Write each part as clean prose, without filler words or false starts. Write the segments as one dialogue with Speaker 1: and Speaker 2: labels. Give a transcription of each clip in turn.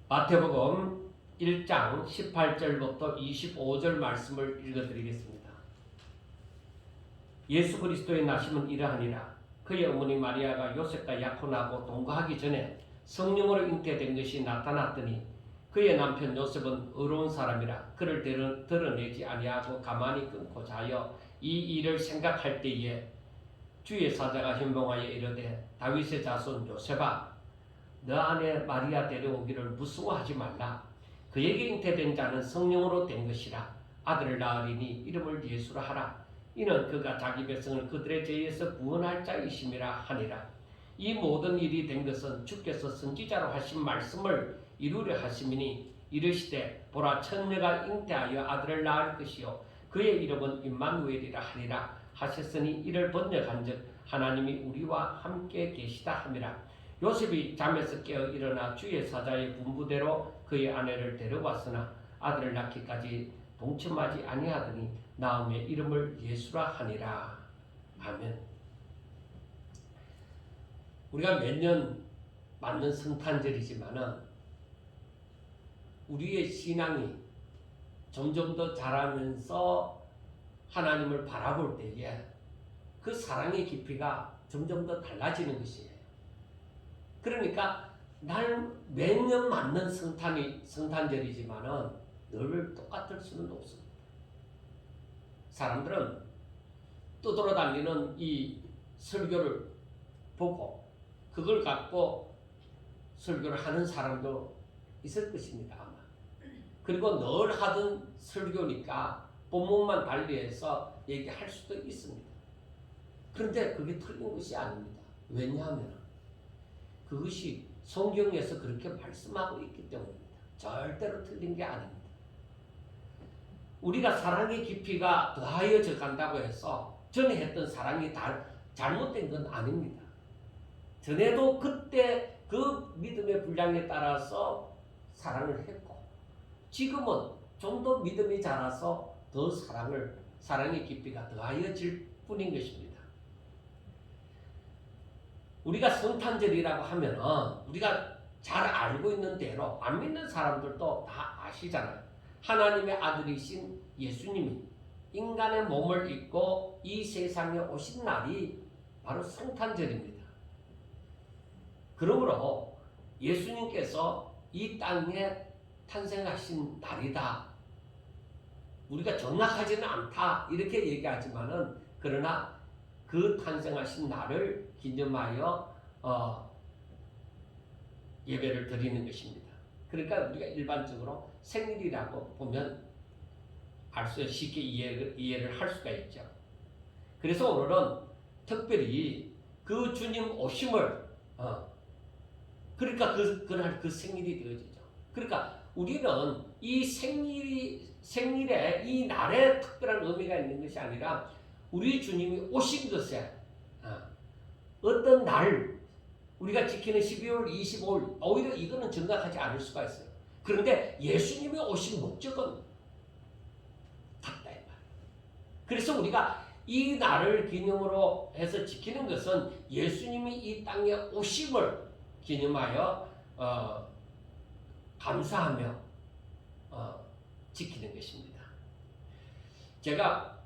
Speaker 1: 마태복음 1장 18절부터 25절 말씀을 읽어드리겠습니다. 예수 그리스도의 나심은 이러하니라. 그의 어머니 마리아가 요셉과 약혼하고 동거하기 전에 성령으로 잉태된 것이 나타났더니 그의 남편 요셉은 의로운 사람이라 그를 드러내지 아니하고 가만히 끊고 자여 이 일을 생각할 때에 주의 사자가 현몽하여 이르되 다윗의 자손 요셉아 너 아내 마리아 데려오기를 무서워하지 말라. 그에게 잉태된 자는 성령으로 된 것이라. 아들을 낳으리니 이름을 예수라 하라. 이는 그가 자기 백성을 그들의 죄에서 구원할 자이심이라 하니라. 이 모든 일이 된 것은 주께서 선지자로 하신 말씀을 이루려 하심이니 이르시되 보라 처녀가 잉태하여 아들을 낳을 것이요 그의 이름은 임마누엘이라 하리라 하셨으니 이를 번역한즉 하나님이 우리와 함께 계시다 함이라. 요셉이 잠에서 깨어 일어나 주의 사자의 분부대로 그의 아내를 데려왔으나 아들을 낳기까지 동침하지 아니하더니 나음에 이름을 예수라 하니라. 아멘. 우리가 매년 맞는 성탄절이지만은 우리의 신앙이 점점 더 자라면서 하나님을 바라볼 때에 그 사랑의 깊이가 점점 더 달라지는 것이에요. 그러니까 날 매년 맞는 성탄절이지만은 늘 똑같을 수는 없습니다. 사람들은 떠돌아다니는 이 설교를 보고 그걸 갖고 설교를 하는 사람도 있을 것입니다. 아마. 그리고 늘 하던 설교니까 본문만 달리해서 얘기할 수도 있습니다. 그런데 그게 틀린 것이 아닙니다. 왜냐하면 그것이 성경에서 그렇게 말씀하고 있기 때문입니다. 절대로 틀린 게 아닙니다. 우리가 사랑의 깊이가 더하여져 간다고 해서 전에 했던 사랑이 다 잘못된 건 아닙니다. 전에도 그때 그 믿음의 분량에 따라서 사랑을 했고 지금은 좀 더 믿음이 자라서 더 사랑의 깊이가 더하여질 뿐인 것입니다. 우리가 성탄절이라고 하면은 우리가 잘 알고 있는 대로 안 믿는 사람들도 다 아시잖아요. 하나님의 아들이신 예수님이 인간의 몸을 입고 이 세상에 오신 날이 바로 성탄절입니다. 그러므로 예수님께서 이 땅에 탄생하신 날이다. 우리가 정확하지는 않다 이렇게 얘기하지만은 그러나 그 탄생하신 날을 기념하여 예배를 드리는 것입니다. 그러니까 우리가 일반적으로 생일이라고 보면 쉽게 이해를 할 수가 있죠. 그래서 오늘은 특별히 그 주님 오심을 그러니까 그날 그 생일이 되어지죠. 그러니까 우리는 이 생일에 이 날에 특별한 의미가 있는 것이 아니라 우리 주님이 오신 것에 어떤 날 우리가 지키는 12월 25일 오히려 이거는 정확하지 않을 수가 있어요. 그런데 예수님이 오신 목적은 같다 이 말이에요. 그래서 우리가 이 날을 기념으로 해서 지키는 것은 예수님이 이 땅에 오심을 기념하여 감사하며 지키는 것입니다. 제가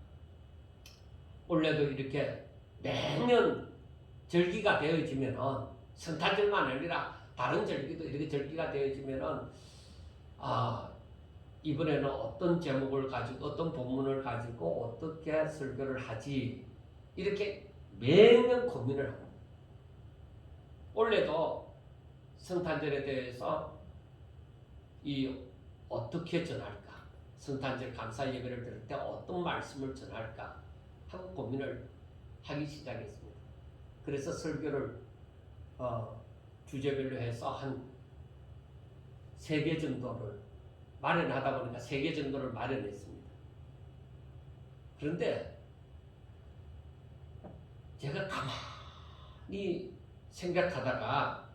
Speaker 1: 원래도 이렇게 매년 절기가 되어지면은 성탄절만 아니라 다른 절기도 이렇게 절기가 되어지면은 이번에는 어떤 제목을 가지고 어떤 본문을 가지고 어떻게 설교를 하지 이렇게 매년 고민을 합니다. 원래도 성탄절에 대해서 어떻게 전할까? 성탄절 감사 예배를 드릴 때 어떤 말씀을 전할까? 하고 고민을 하기 시작했습니다. 그래서 설교를 주제별로 해서 한 3개 정도를 마련하다 보니까 3개 정도를 마련했습니다. 그런데 제가 가만히 생각하다가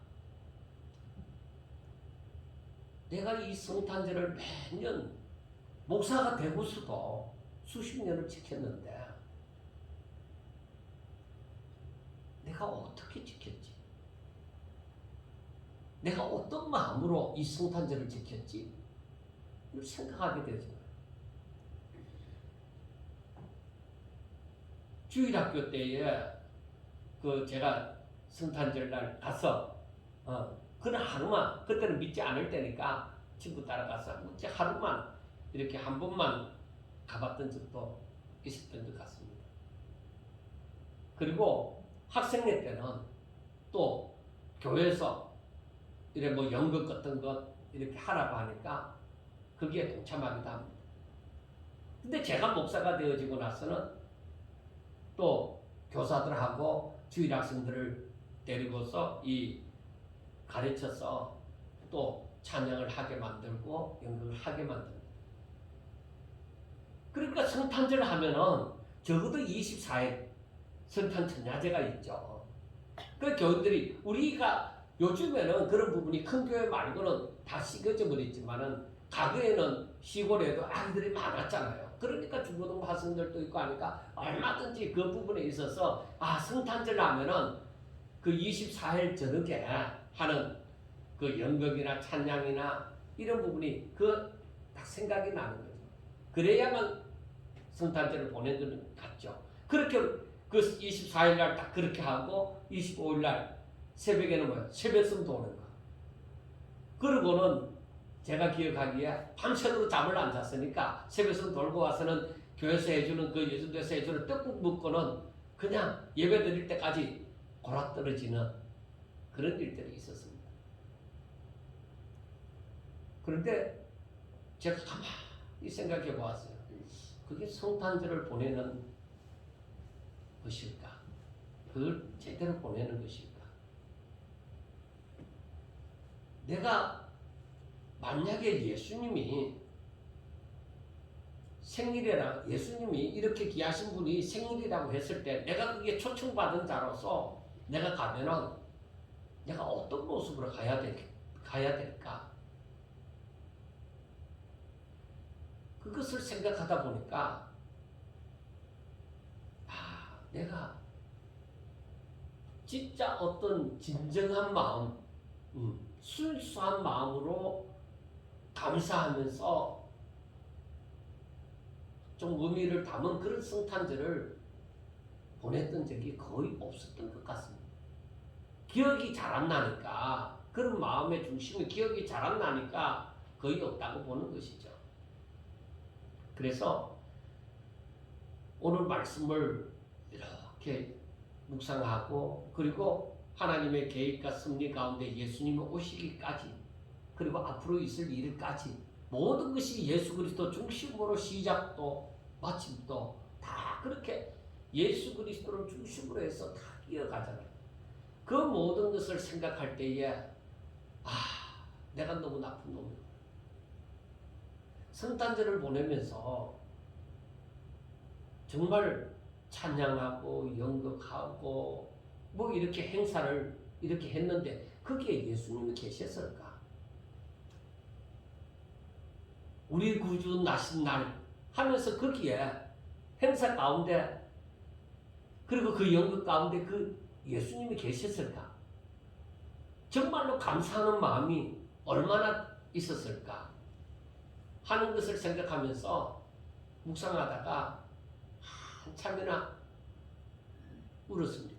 Speaker 1: 내가 이 성탄절을 매년 목사가 되고서도 수십 년을 지켰는데 내가 어떻게 지켰지? 내가 어떤 마음으로 이 성탄절을 지켰지? 이걸 생각하게 되죠. 주일학교 때에 제가 성탄절 날 가서 그날 하루만, 그때는 믿지 않을 때니까 친구 따라가서 하루만 이렇게 한 번만 가봤던 적도 있었던 것 같습니다. 그리고 학생회 때는 또 교회에서 이래 연극 같은 것 이렇게 하라고 하니까 거기에 동참하기도 합니다. 근데 제가 목사가 되어지고 나서는 또 교사들하고 주일 학생들을 데리고서 가르쳐서 또 찬양을 하게 만들고 연극을 하게 만듭니다. 그러니까 성탄절 하면은 적어도 24일 성탄 천야제가 있죠. 그 교인들이, 우리가 요즘에는 그런 부분이 큰 교회 말고는 다 씻겨져 버렸지만은 과거에는 시골에도 아이들이 많았잖아요. 그러니까 중고등 학생들도 있고 하니까 얼마든지 그 부분에 있어서 성탄절 하면은 그 24일 저녁에 하는 그 연극이나 찬양이나 이런 부분이 딱 생각이 나는 거죠. 그래야만 성탄절을 보낸 것 같죠. 그렇게 그 24일 날 딱 그렇게 하고 25일 날 새벽에는 새벽성도 오는 거. 그러고는 제가 기억하기에 밤새도록 잠을 안 잤으니까 새벽성 돌고 와서는 교회에서 해주는 예수님께서 해주는 떡국 먹고는 그냥 예배 드릴 때까지 골아떨어지는 그런 일들이 있었습니다. 그런데 제가 가만히 생각해 보았어요. 그게 성탄절을 보내는 것일까? 그걸 제대로 보내는 것일까? 내가 만약에 예수님이 생일이라, 예수님이 이렇게 귀하신 분이 생일이라고 했을 때 내가 그게 초청받은 자로서 내가 가면은 내가 어떤 모습으로 가야 될까? 그것을 생각하다 보니까 내가 진짜 어떤 진정한 마음, 순수한 마음으로 감사하면서 좀 의미를 담은 그런 성탄절을 보냈던 적이 거의 없었던 것 같습니다. 기억이 잘 안 나니까, 그런 마음의 중심이 기억이 잘 안 나니까 거의 없다고 보는 것이죠. 그래서 오늘 말씀을 이렇게 묵상하고, 그리고 하나님의 계획과 섭리 가운데 예수님이 오시기까지, 그리고 앞으로 있을 일까지 모든 것이 예수 그리스도 중심으로 시작도 마침도 다 그렇게 예수 그리스도를 중심으로 해서 다 이어가잖아요. 그 모든 것을 생각할 때에 내가 너무 나쁜 놈이야. 성탄절을 보내면서 정말 찬양하고 연극하고 이렇게 행사를 이렇게 했는데 거기에 예수님이 계셨을까? 우리 구주 나신 날 하면서 거기에 행사 가운데, 그리고 그 연극 가운데 그 예수님이 계셨을까? 정말로 감사하는 마음이 얼마나 있었을까 하는 것을 생각하면서 묵상하다가 한참이나 울었습니다.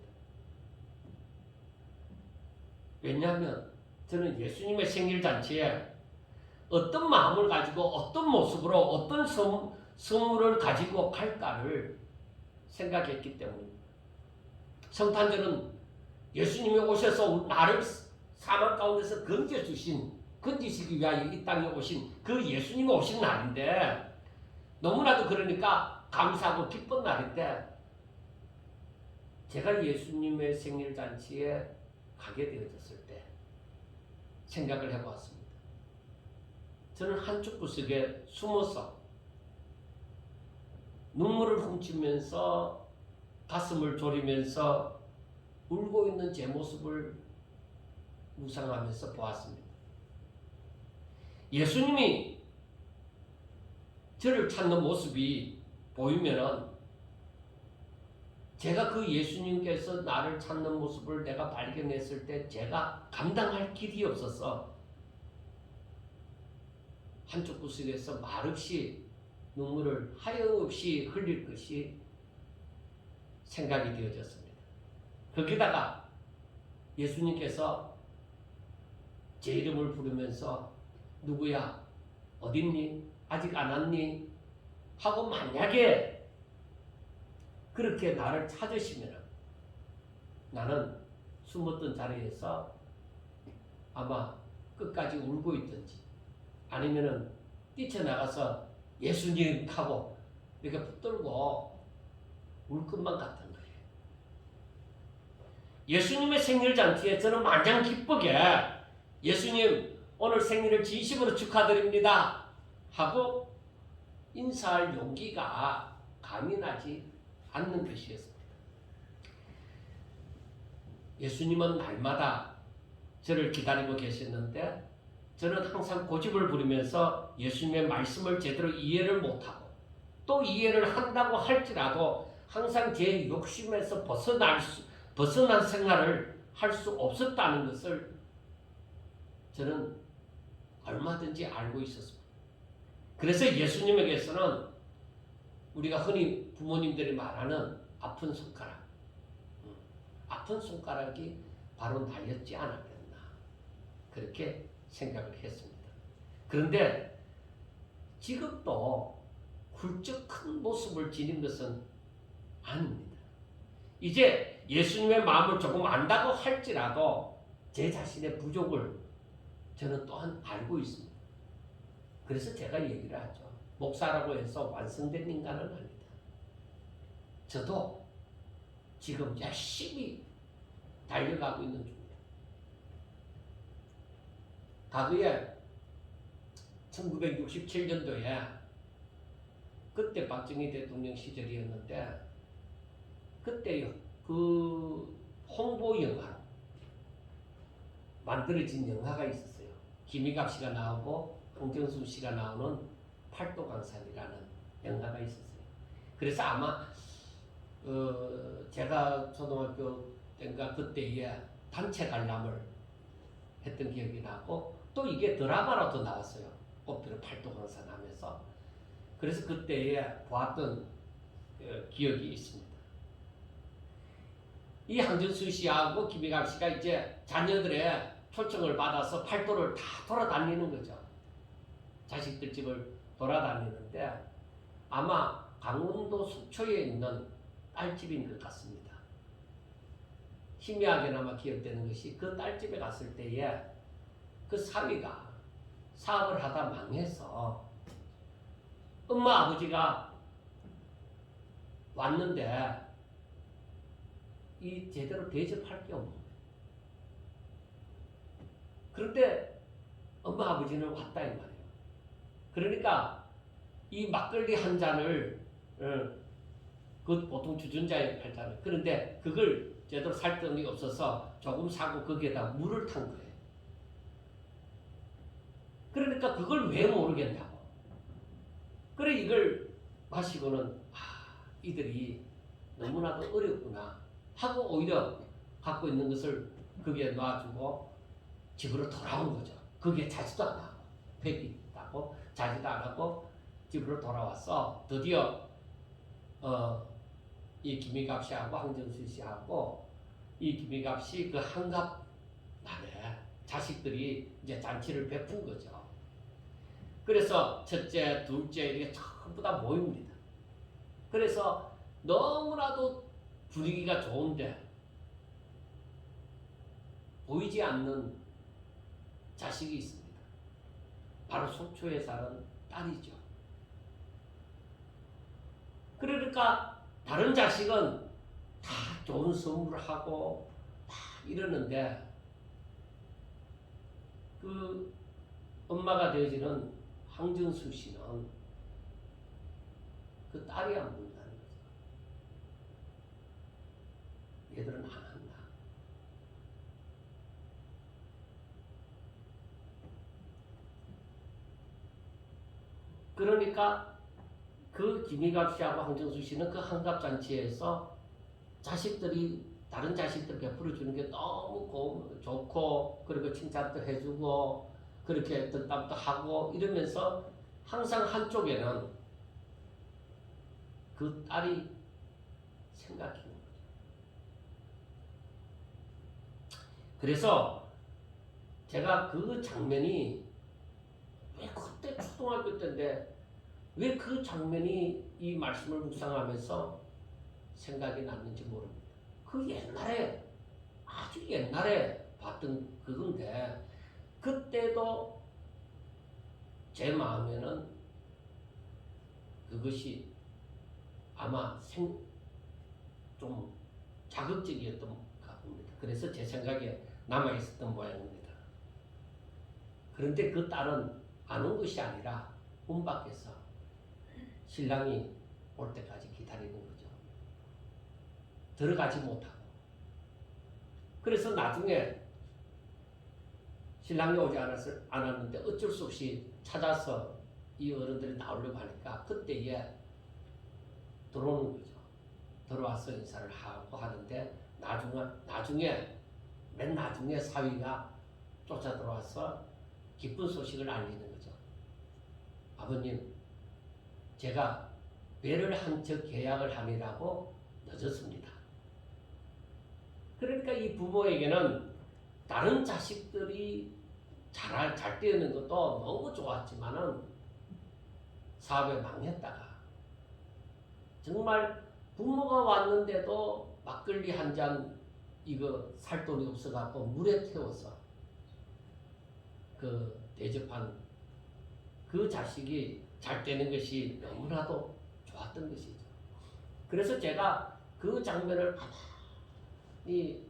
Speaker 1: 왜냐하면 저는 예수님의 생일잔치에 어떤 마음을 가지고 어떤 모습으로 어떤 선물을 가지고 갈까를 생각했기 때문입니다. 성탄절은 예수님이 오셔서 나를 사망 가운데서 건지시기 위하여 이 땅에 오신 그 예수님이 오신 날인데, 너무나도 그러니까 감사하고 기쁜 날인데, 제가 예수님의 생일잔치에 가게 되어졌을 때 생각을 해보았습니다. 저는 한쪽 구석에 숨어서 눈물을 훔치면서 가슴을 졸이면서 울고 있는 제 모습을 묵상하면서 보았습니다. 예수님이 저를 찾는 모습이 보이면은 제가 그 예수님께서 나를 찾는 모습을 내가 발견했을 때 제가 감당할 길이 없어서 한쪽 구석에서 말없이 눈물을 하염없이 흘릴 것이 생각이 되어졌습니다. 거기다가 예수님께서 제 이름을 부르면서 누구야? 어딨니? 아직 안 왔니? 하고 만약에 그렇게 나를 찾으시면 나는 숨었던 자리에서 아마 끝까지 울고 있든지 아니면은 뛰쳐나가서 예수님 하고 이렇게 붙들고 울 것만 같은 거예요. 예수님의 생일 잔치에 저는 마냥 기쁘게 예수님 오늘 생일을 진심으로 축하드립니다 하고 인사할 용기가 감이 나지 않는 것이었습니다. 예수님은 날마다 저를 기다리고 계셨는데 저는 항상 고집을 부리면서 예수님의 말씀을 제대로 이해를 못하고 또 이해를 한다고 할지라도 항상 제 욕심에서 벗어난 생활을 할 수 없었다는 것을 저는 얼마든지 알고 있었습니다. 그래서 예수님에게서는 우리가 흔히 부모님들이 말하는 아픈 손가락이 바로 나였지 않았겠나 그렇게 생각을 했습니다. 그런데 지금도 훌쩍 큰 모습을 지닌 것은 아닙니다. 이제 예수님의 마음을 조금 안다고 할지라도 제 자신의 부족을 저는 또한 알고 있습니다. 그래서 제가 얘기를 하죠. 목사라고 해서 완성된 인간은 아니다. 저도 지금 열심히 달려가고 있는 중입니다. 과거에 1967년도에 그때 박정희 대통령 시절이었는데 그때 그 홍보 영화로 만들어진 영화가 있었어요. 김희갑 씨가 나오고 황정수 씨가 나오는 팔도강산이라는 영화가 있었어요. 그래서 아마 제가 초등학교 때인가 그때에 단체 관람을 했던 기억이 나고 또 이게 드라마로도 나왔어요. 꽃피는 팔도강산 하면서. 그래서 그때에 보았던 기억이 있습니다. 이 황정수 씨하고 김희갑 씨가 이제 자녀들의 초청을 받아서 팔도를 다 돌아다니는 거죠. 자식들 집을 돌아다니는데 아마 강원도 속초에 있는 딸집인 것 같습니다. 희미하게나마 기억되는 것이 그 딸집에 갔을 때에 그 사위가 사업을 하다 망해서 엄마 아버지가 왔는데 이 제대로 대접할 게 없는 거예요. 그런데 엄마 아버지는 왔다 이 말이에요. 그러니까 이 막걸리 한 잔을 그 보통 주전자에 팔잖아요. 그런데 그걸 제대로 살 돈이 없어서 조금 사고 거기에다 물을 탄 거예요. 그러니까 그걸 왜 모르겠냐고. 그래 이걸 마시고는 이들이 너무나도 어렵구나 하고 오히려 갖고 있는 것을 거기에 놔주고 집으로 돌아온 거죠. 거기에 자지도 안 하고 회비다고 자지도 안 하고 집으로 돌아와서 드디어 이 김희갑 씨하고 황정수 씨하고 이 김희갑 씨 그 한갑 날에 자식들이 이제 잔치를 베푼 거죠. 그래서 첫째, 둘째 이렇게 전부 다 모입니다. 그래서 너무나도 분위기가 좋은데 보이지 않는 자식이 있습니다. 바로 속초에 사는 딸이죠. 그러니까 다른 자식은 다 좋은 선물을 하고 다 이러는데 그 엄마가 되어지는 황정수 씨는 그 딸이 안 보인다는 거죠. 얘들은 안 한다. 그러니까 그 김희갑 씨하고 황정수 씨는 그 한갑잔치에서 자식들이 다른 자식들 베풀어 주는 게 너무 좋고 그리고 칭찬도 해주고 그렇게 덕담도 하고 이러면서 항상 한쪽에는 그 딸이 생각하는 거죠. 그래서 제가 그 장면이 왜 그때 초등학교 때인데 왜 그 장면이 이 말씀을 묵상하면서 생각이 났는지 모릅니다. 그 옛날에 아주 옛날에 봤던 그건데 그때도 제 마음에는 그것이 아마 좀 자극적이었던 것 같습니다. 그래서 제 생각에 남아있었던 모양입니다. 그런데 그 딸은 안 온 것이 아니라 문 밖에서 신랑이 올 때까지 기다리는 거죠. 들어가지 못하고. 그래서 나중에 신랑이 오지 않았는데 어쩔 수 없이 찾아서 이 어른들이 나오려고 하니까 그때에 들어오는 거죠. 들어와서 인사를 하고 하는데 맨 나중에 사위가 쫓아 들어와서 기쁜 소식을 알리는 거죠. 아버님, 제가 배를 한 척 계약을 하느라고 늦었습니다. 그러니까 이 부모에게는 다른 자식들이 잘 되는 것도 너무 좋았지만은 사업에 망했다가 정말 부모가 왔는데도 막걸리 한 잔 이거 살 돈이 없어갖고 물에 태워서 그 대접한 그 자식이 잘 되는 것이 너무나도 좋았던 것이죠. 그래서 제가 그 장면을 가만히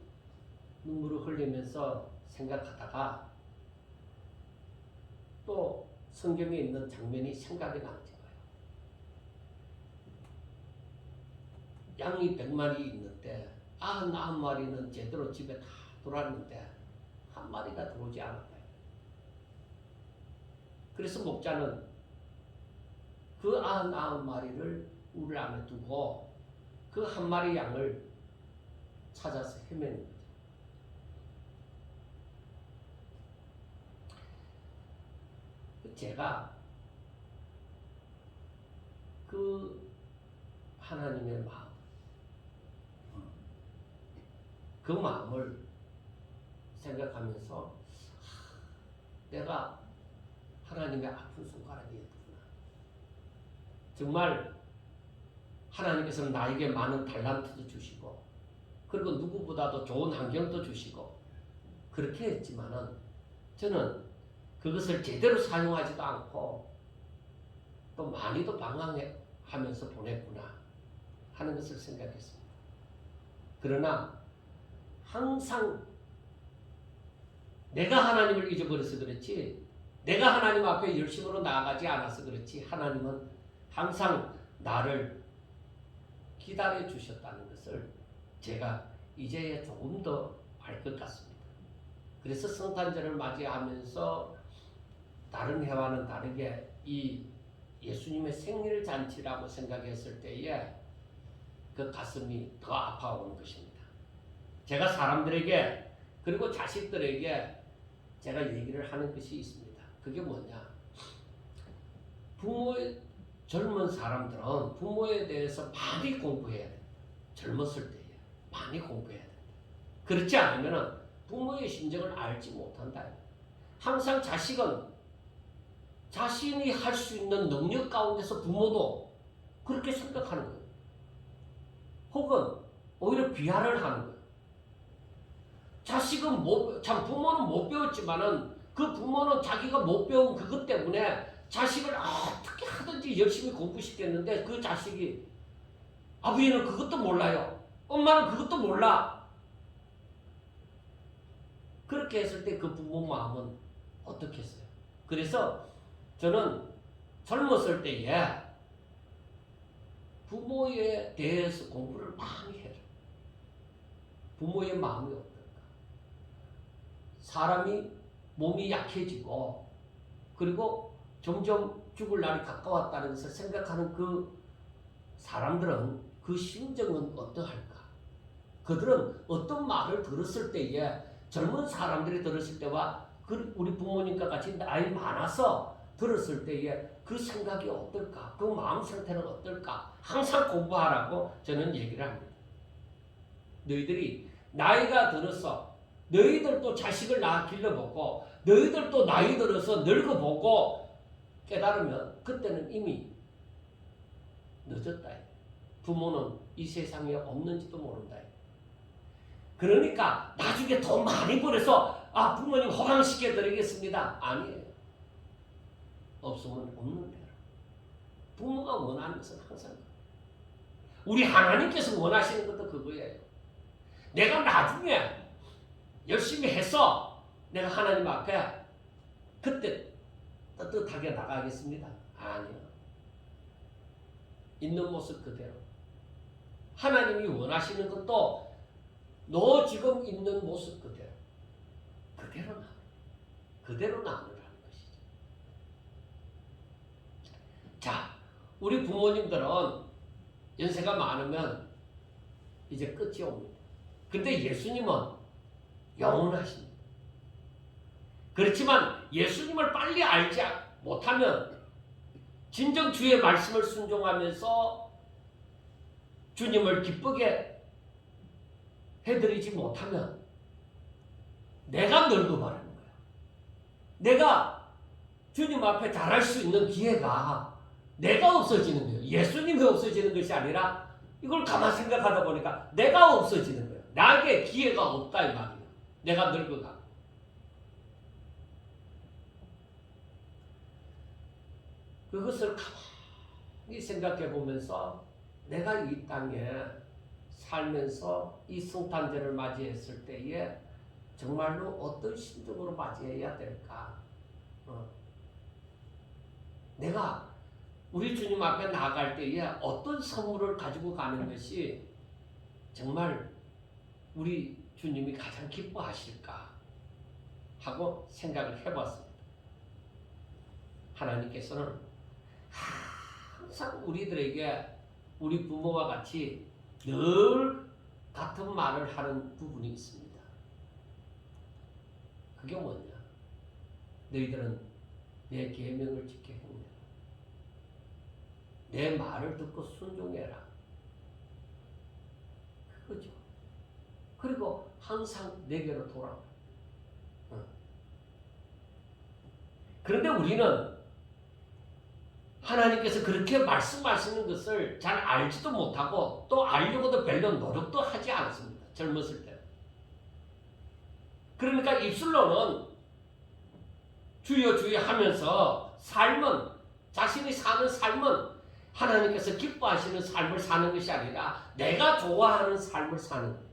Speaker 1: 눈물을 흘리면서 생각하다가 또 성경에 있는 장면이 생각이 나는 거예요. 양이 100마리 있는데 99마리는 제대로 집에 다 돌았는데 한 마리가 들어오지 않았다. 그래서 목자는 그 99마리를 우리 안에 두고 그 한 마리 양을 찾아서 헤매는 거죠. 제가 그 하나님의 마음, 그 마음을 생각하면서 내가 하나님의 아픈 손가락이었구나. 정말 하나님께서는 나에게 많은 달란트도 주시고 그리고 누구보다도 좋은 환경도 주시고 그렇게 했지만은 저는 그것을 제대로 사용하지도 않고 또 많이도 방황하면서 보냈구나 하는 것을 생각했습니다. 그러나 항상 내가 하나님을 잊어버려서 그렇지 내가 하나님 앞에 열심으로 나아가지 않아서 그렇지 하나님은 항상 나를 기다려 주셨다는 것을 제가 이제야 조금 더 알 것 같습니다. 그래서 성탄절을 맞이하면서 다른 해와는 다르게 이 예수님의 생일 잔치라고 생각했을 때에 그 가슴이 더 아파오는 것입니다. 제가 사람들에게 그리고 자식들에게 제가 얘기를 하는 것이 있습니다. 그게 뭐냐? 젊은 사람들은 부모에 대해서 많이 공부해야 돼. 젊었을 때에 많이 공부해야 돼. 그렇지 않으면 부모의 심정을 알지 못한다. 항상 자식은 자신이 할 수 있는 능력 가운데서 부모도 그렇게 생각하는 거예요. 혹은 오히려 비하를 하는 거예요. 자식은 부모는 못 배웠지만은 그 부모는 자기가 못 배운 그것 때문에 자식을 어떻게 하든지 열심히 공부시켰는데 그 자식이 아버지는 그것도 몰라요. 엄마는 그것도 몰라. 그렇게 했을 때 그 부모 마음은 어떻겠어요? 그래서 저는 젊었을 때에 부모에 대해서 공부를 많이 해요. 부모의 마음이 어떨까? 사람이 몸이 약해지고 그리고 점점 죽을 날이 가까웠다는 것을 생각하는 그 사람들은 그 심정은 어떠할까? 그들은 어떤 말을 들었을 때에 젊은 사람들이 들었을 때와 우리 부모님과 같이 나이 많아서 들었을 때에 그 생각이 어떨까? 그 마음 상태는 어떨까? 항상 공부하라고 저는 얘기를 합니다. 너희들이 나이가 들어서 너희들도 자식을 낳아 길러보고 너희들도 나이 들어서 늙어보고 깨달으면 그때는 이미 늦었다. 부모는 이 세상에 없는지도 모른다. 그러니까 나중에 돈 많이 벌어서 부모님 호강시켜 드리겠습니다. 아니에요. 없으면 없는 대로. 부모가 원하는 것은 항상 우리 하나님께서 원하시는 것도 그거예요. 내가 나중에 열심히 해서 내가 하나님 앞에 그때 떳떳하게 나가겠습니다. 아니요. 있는 모습 그대로. 하나님이 원하시는 것도 너 지금 있는 모습 그대로. 그대로 나누라는 것이죠. 자, 우리 부모님들은 연세가 많으면 이제 끝이 옵니다. 근데 예수님은 영원하십니다. 그렇지만 예수님을 빨리 알지 못하면 진정 주의 말씀을 순종하면서 주님을 기쁘게 해드리지 못하면 내가 늙어버리는 거야. 내가 주님 앞에 잘할 수 있는 기회가 내가 없어지는 거예요. 예수님이 없어지는 것이 아니라 이걸 가만 생각하다 보니까 내가 없어지는 거예요. 나에게 기회가 없다 이 말이에요. 내가 늙어가. 그것을 가만히 생각해 보면서 내가 이 땅에 살면서 이 성탄절을 맞이했을 때에 정말로 어떤 심정으로 맞이해야 될까? 내가 우리 주님 앞에 나아갈 때에 어떤 선물을 가지고 가는 것이 정말 우리 주님이 가장 기뻐하실까 하고 생각을 해봤습니다. 하나님께서는 항상 우리들에게 우리 부모와 같이 늘 같은 말을 하는 부분이 있습니다. 그게 뭐냐? 너희들은 내 계명을 지켜 행하라. 내 말을 듣고 순종해라. 그거죠. 그리고 항상 내게로 돌아오라. 그런데 우리는 하나님께서 그렇게 말씀하시는 것을 잘 알지도 못하고 또 알려고도 별로 노력도 하지 않습니다. 젊었을 때. 그러니까 입술로는 주여 주여 하면서 삶은 자신이 사는 삶은 하나님께서 기뻐하시는 삶을 사는 것이 아니라 내가 좋아하는 삶을 사는 거예요.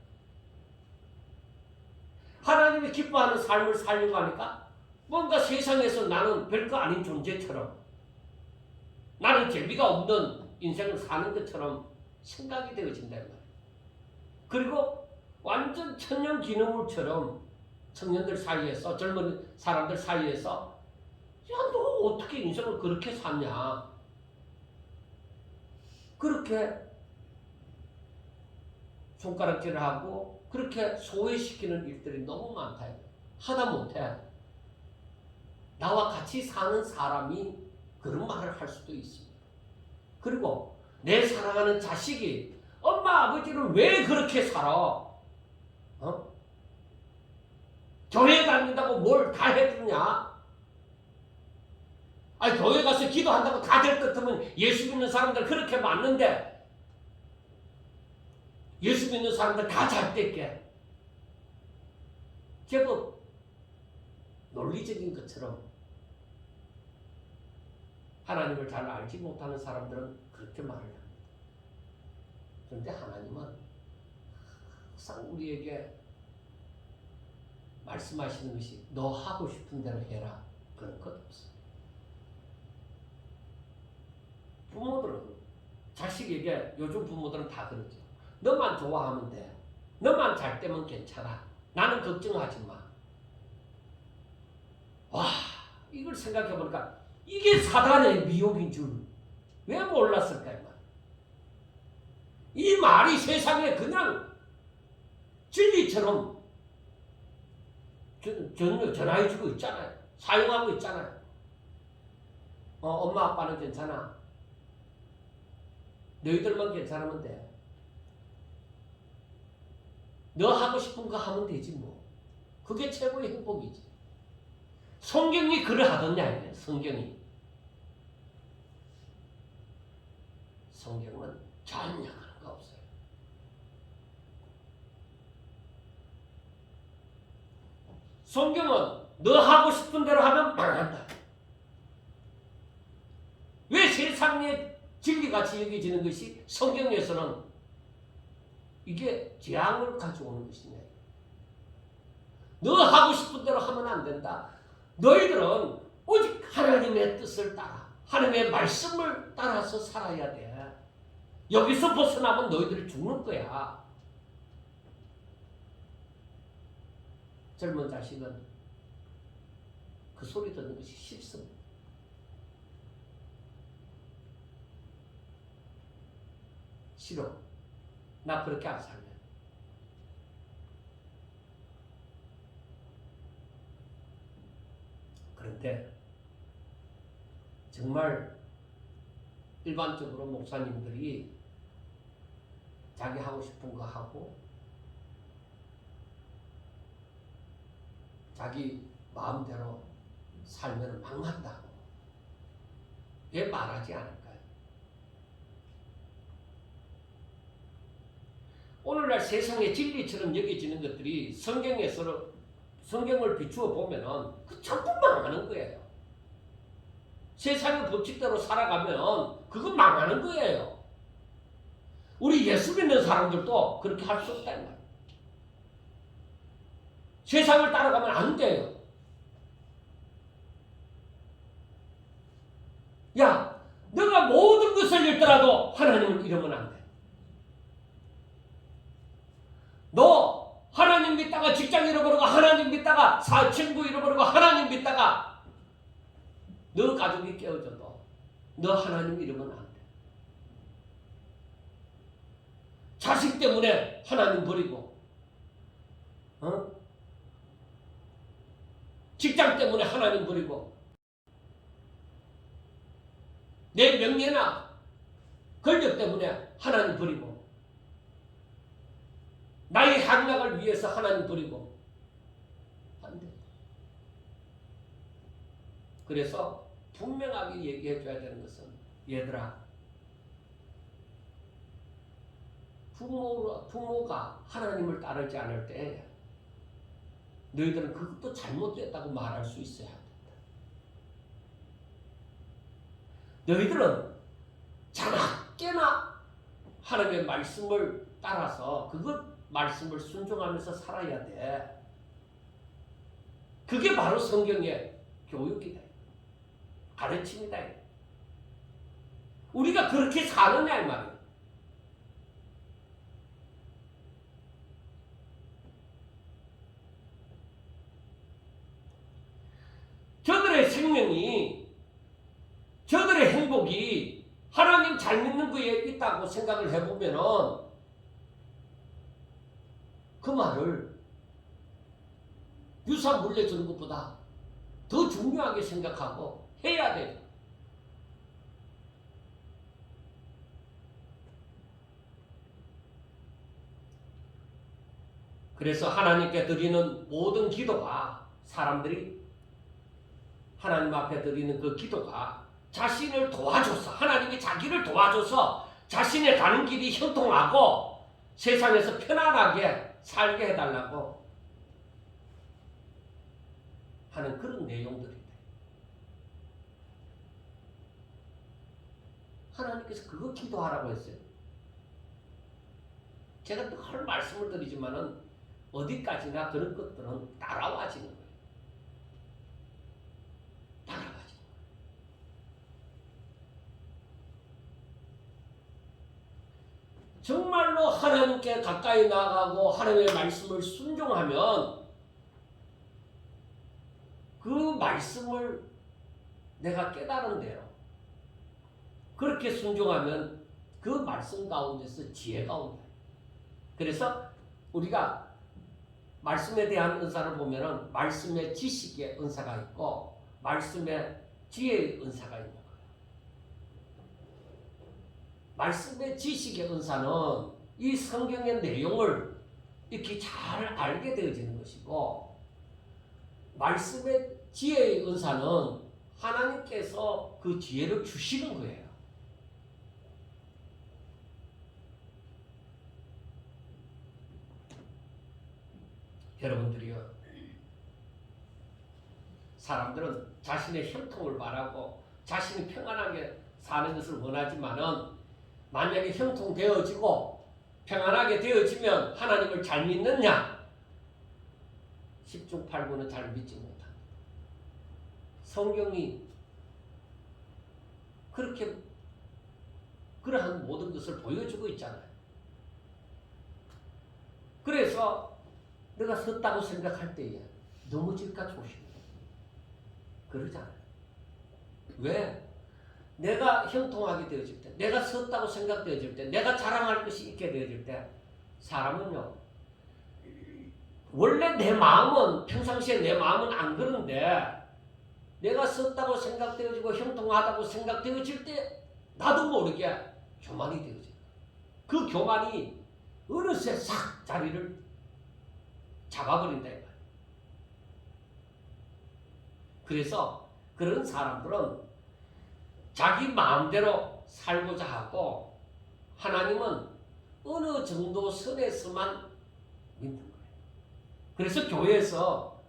Speaker 1: 하나님이 기뻐하는 삶을 살려고 하니까 뭔가 세상에서 나는 별거 아닌 존재처럼 나는 재미가 없는 인생을 사는 것처럼 생각이 되어진단 말이에요. 그리고 완전 천연기념물처럼 청년들 사이에서 젊은 사람들 사이에서 야, 너 어떻게 인생을 그렇게 사냐? 그렇게 손가락질을 하고 그렇게 소외시키는 일들이 너무 많다. 하다 못해 나와 같이 사는 사람이 그런 말을 할 수도 있습니다. 그리고 내 사랑하는 자식이 엄마 아버지를 왜 그렇게 살아? 교회 다닌다고 뭘 다 해주냐? 아니 교회 가서 기도한다고 다 될 것 같으면 예수 믿는 사람들 그렇게 많는데 예수 믿는 사람들 다 잘 됐게 제법 논리적인 것처럼 하나님을 잘 알지 못하는 사람들은 그렇게 말을 합니다. 그런데 하나님은 항상 우리에게 말씀하시는 것이 너 하고 싶은 대로 해라. 그런 것 없어요. 부모들은 자식에게 요즘 부모들은 다 그러죠. 너만 좋아하면 돼. 너만 잘 되면 괜찮아. 나는 걱정하지 마. 와, 이걸 생각해보니까 이게 사단의 미혹인 줄 왜 몰랐을까? 이 말이 세상에 그냥 진리처럼 전화해주고 있잖아요. 사용하고 있잖아요. 엄마 아빠는 괜찮아. 너희들만 괜찮으면 돼. 너 하고 싶은 거 하면 되지 뭐. 그게 최고의 행복이지. 성경이 그러하더냐 이게. 성경은 전혀 그런 거 없어요. 성경은 너 하고 싶은 대로 하면 망한다. 왜 세상의 진리같이 여겨지는 것이 성경에서는 이게 재앙을 가져오는 것이냐. 너 하고 싶은 대로 하면 안 된다. 너희들은 오직 하나님의 뜻을 따라 하나님의 말씀을 따라서 살아야 돼. 여기서 벗어나면 너희들이 죽는 거야. 젊은 자식은 그 소리 듣는 것이 싫습니다. 싫어. 나 그렇게 안 살래. 그런데 정말 일반적으로 목사님들이 자기 하고 싶은 거 하고 자기 마음대로 살면 망한다고 왜 말하지 않을까요? 오늘날 세상의 진리처럼 여겨지는 것들이 성경을 비추어 보면은 그 전부 망하는 거예요. 세상의 법칙대로 살아가면 그거 망하는 거예요. 우리 예수 믿는 사람들도 그렇게 할 수 없다 이 말이에요. 세상을 따라가면 안 돼요. 야, 너가 모든 것을 잃더라도 하나님을 잃으면 안 돼. 너 하나님 믿다가 직장 잃어버리고 하나님 믿다가 친구 잃어버리고 하나님 믿다가 너 가족이 깨어져도 너 하나님 잃으면 안 돼. 자식 때문에 하나님 버리고 직장 때문에 하나님 버리고 내 명예나 권력 때문에 하나님 버리고 나의 향락을 위해서 하나님 버리고 안 돼. 그래서 분명하게 얘기해 줘야 되는 것은 얘들아 부모가 하나님을 따르지 않을 때 너희들은 그것도 잘못됐다고 말할 수 있어야 한다. 너희들은 작게나 하나님의 말씀을 따라서 그것 말씀을 순종하면서 살아야 돼. 그게 바로 성경의 교육이다. 가르침이다. 우리가 그렇게 사느냐 이 말이야. 저들의 생명이 저들의 행복이 하나님 잘 믿는 거에 있다고 생각을 해보면은 그 말을 유산 물려주는 것보다 더 중요하게 생각하고 해야 돼요. 그래서 하나님께 드리는 모든 기도가 사람들이 하나님 앞에 드리는 그 기도가 자신을 도와줘서 하나님이 자기를 도와줘서 자신의 가는 길이 형통하고 세상에서 편안하게 살게 해달라고 하는 그런 내용들입니다. 하나님께서 그거 기도하라고 했어요. 제가 늘 말씀을 드리지만은 어디까지나 그런 것들은 따라와지는 거예요. 따라와지는 거예요. 정말로 하나님께 가까이 나가고 하나님의 말씀을 순종하면 그 말씀을 내가 깨달은 대로 그렇게 순종하면 그 말씀 가운데서 지혜가 온다. 그래서 우리가 말씀에 대한 은사를 보면은 말씀의 지식의 은사가 있고 말씀의 지혜의 은사가 있는 거예요. 말씀의 지식의 은사는 이 성경의 내용을 이렇게 잘 알게 되어지는 것이고 말씀의 지혜의 은사는 하나님께서 그 지혜를 주시는 거예요. 여러분들이요, 사람들은 자신의 형통을 바라고 자신이 평안하게 사는 것을 원하지만은 만약에 형통되어지고 평안하게 되어지면 하나님을 잘 믿느냐? 10중 8구는 잘 믿지 못합니다. 성경이 그렇게 그러한 모든 것을 보여주고 있잖아요. 그래서 내가 섰다고 생각할 때에 넘어질까 조심해. 그러잖아요. 왜? 내가 형통하게 되어질 때, 내가 섰다고 생각되어질 때, 내가 자랑할 것이 있게 되어질 때 사람은요, 원래 내 마음은 평상시에 내 마음은 안 그런데 내가 섰다고 생각되어지고 형통하다고 생각되어질 때 나도 모르게 교만이 되어져요. 그 교만이 어느새 싹 자리를 잡아버린다. 그래서 그런 사람들은 자기 마음대로 살고자 하고 하나님은 어느 정도 선에서만 믿는 거예요. 그래서 교회에서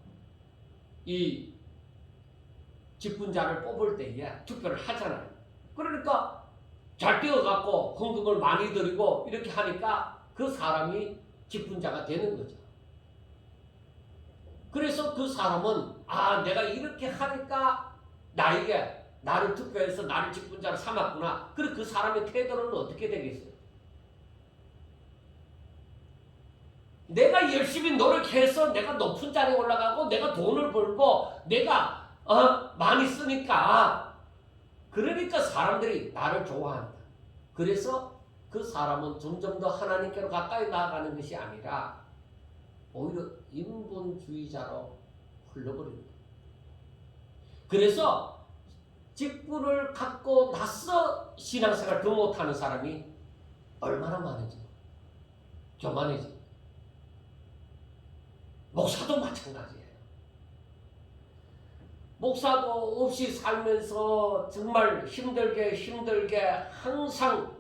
Speaker 1: 이 직분자를 뽑을 때에 투표를 하잖아요. 그러니까 잘 되어갖고 헌금을 많이 드리고 이렇게 하니까 그 사람이 직분자가 되는 거죠. 그래서 그 사람은 내가 이렇게 하니까 나를 투표해서 나를 직분자로 삼았구나. 그리고 그 사람의 태도는 어떻게 되겠어요? 내가 열심히 노력해서 내가 높은 자리에 올라가고 내가 돈을 벌고 내가 많이 쓰니까 그러니까 사람들이 나를 좋아한다. 그래서 그 사람은 점점 더 하나님께로 가까이 나아가는 것이 아니라 오히려 인본주의자로 흘러버리는 거예요. 그래서 직분을 갖고 나서 신앙생활 더 못하는 사람이 얼마나 많은지 교만해져. 목사도 마찬가지예요. 목사도 없이 살면서 정말 힘들게 항상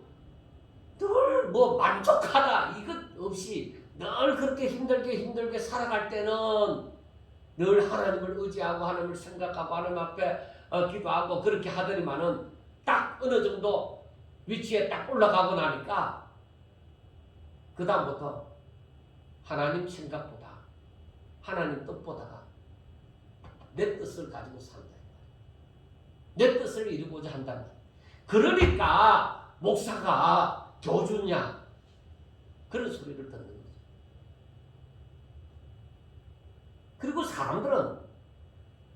Speaker 1: 늘 만족하다 이것 없이 늘 그렇게 힘들게 살아갈 때는 늘 하나님을 의지하고 하나님을 생각하고 하나님 앞에 기도하고 그렇게 하더니만은 딱 어느 정도 위치에 딱 올라가고 나니까 그 다음부터 하나님 생각보다 하나님 뜻보다가 내 뜻을 가지고 산다. 내 뜻을 이루고자 한다. 그러니까 목사가 교주냐 그런 소리를 듣는 거죠. 그리고 사람들은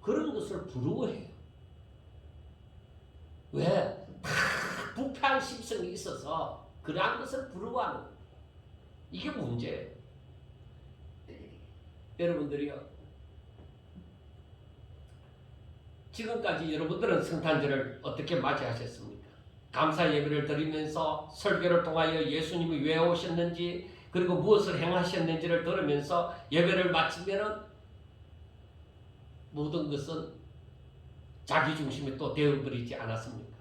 Speaker 1: 그런 것을 부러워해요. 왜? 다 부패한 심성이 있어서 그러한 것을 부러워하는 거예요. 이게 문제예요. 여러분들이요, 지금까지 여러분들은 성탄절을 어떻게 맞이하셨습니까? 감사 예배를 드리면서 설교를 통하여 예수님이 왜 오셨는지 그리고 무엇을 행하셨는지를 들으면서 예배를 마치면은 모든 것은 자기 중심이 또 되어버리지 않았습니까?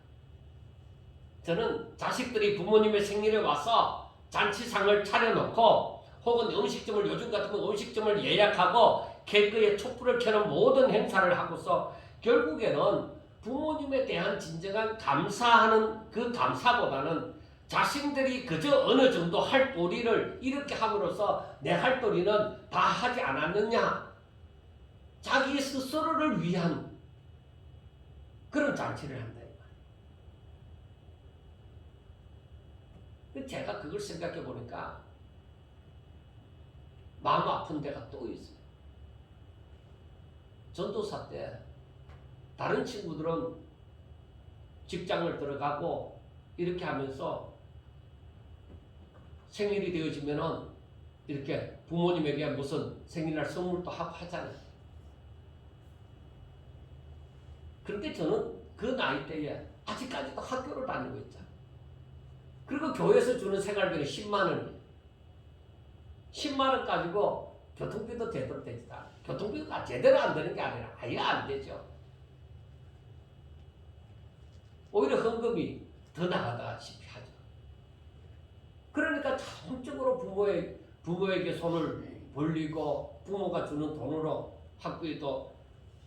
Speaker 1: 저는 자식들이 부모님의 생일에 와서 잔치상을 차려놓고 혹은 음식점을 요즘 같으면 음식점을 예약하고 케이크에 촛불을 켜는 모든 행사를 하고서 결국에는 부모님에 대한 진정한 감사하는 그 감사보다는 자신들이 그저 어느 정도 할 도리를 이렇게 함으로써 내 할 도리는 다 하지 않았느냐, 자기 스스로를 위한 그런 잔치를 한다. 제가 그걸 생각해 보니까 마음 아픈 데가 또 있어요. 전도사 때 다른 친구들은 직장을 들어가고 이렇게 하면서 생일이 되어지면은 이렇게 부모님에게 무슨 생일날 선물도 하고 하잖아요. 그런데 저는 그 나이 때에 아직까지도 학교를 다니고 있잖아요. 그리고 교회에서 주는 생활비는 10만 원이에요. 10만 원 가지고 교통비도 제대로 되지 않아요. 교통비가 제대로 안 되는 게 아니라 아예 안 되죠. 오히려 헌금이 더 나가다시피 하죠. 그러니까 자동적으로 부모에게 손을 벌리고 부모가 주는 돈으로 학교에도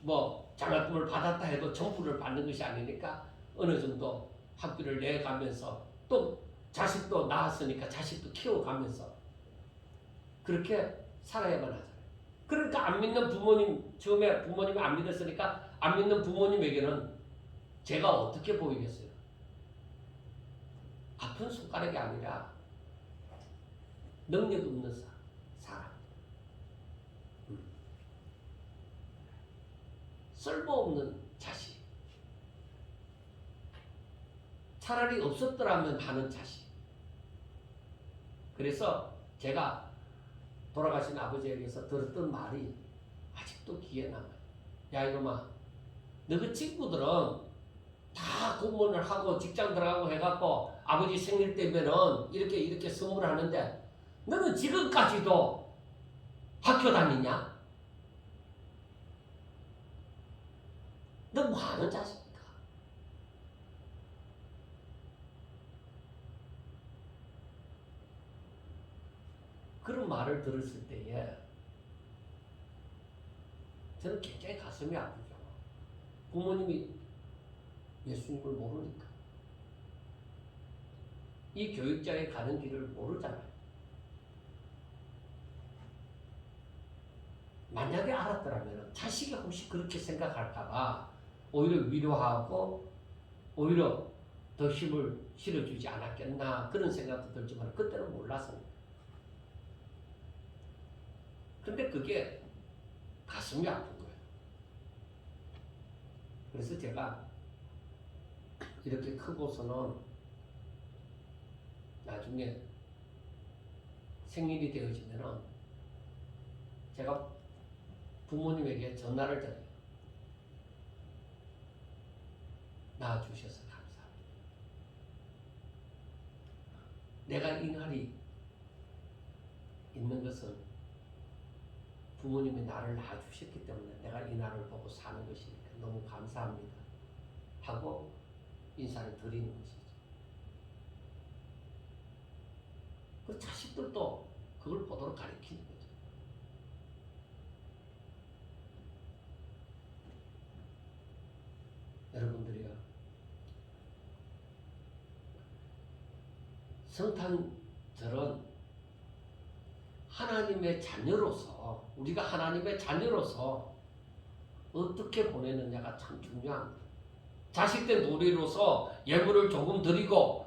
Speaker 1: 뭐 장학금을 받았다 해도 전부를 받는 것이 아니니까 어느 정도 학비를 내가면서 또 자식도 낳았으니까 자식도 키워가면서 그렇게 살아야만 하잖아요. 그러니까 안 믿는 부모님, 처음에 부모님이 안 믿었으니까 안 믿는 부모님에게는 제가 어떻게 보이겠어요? 아픈 손가락이 아니라 능력 없는 사람. 쓸모없는 자식. 차라리 없었더라면 하는 자식. 그래서 제가 돌아가신 아버지에게서 들었던 말이 아직도 귀에 남아요. 야 이놈아, 너 그 친구들은 다 공무원을 하고 직장 들어가고 해갖고 아버지 생일 때면은 이렇게 선물하는데 너는 지금까지도 학교 다니냐? 너 뭐 하는 자식입니까? 그런 말을 들었을 때에 저는 굉장히 가슴이 아프죠. 부모님이 예수님을 모르니까. 이 교육자에 가는 길을 모르잖아요. 만약에 알았더라면 자식이 혹시 그렇게 생각할까봐 오히려 위로하고 오히려 더 힘을 실어주지 않았겠나 그런 생각도 들지만 그때는 몰랐습니다. 근데 그게 가슴이 아픈 거예요. 그래서 제가 이렇게 크고서는 나중에 생일이 되어지면은 제가 부모님에게 전화를 드려요. 낳아주셔서 감사합니다. 내가 이 날이 있는 것은 부모님이 나를 낳아주셨기 때문에 내가 이 날을 보고 사는 것이니까 너무 감사합니다 하고 인사를 드리는 것이죠. 그 자식들도 그걸 보도록 가르치는 거죠. 여러분들이요, 성탄절은 하나님의 자녀로서 우리가 하나님의 자녀로서 어떻게 보내느냐가 참 중요합니다. 자식된 우리로서 예물을 조금 드리고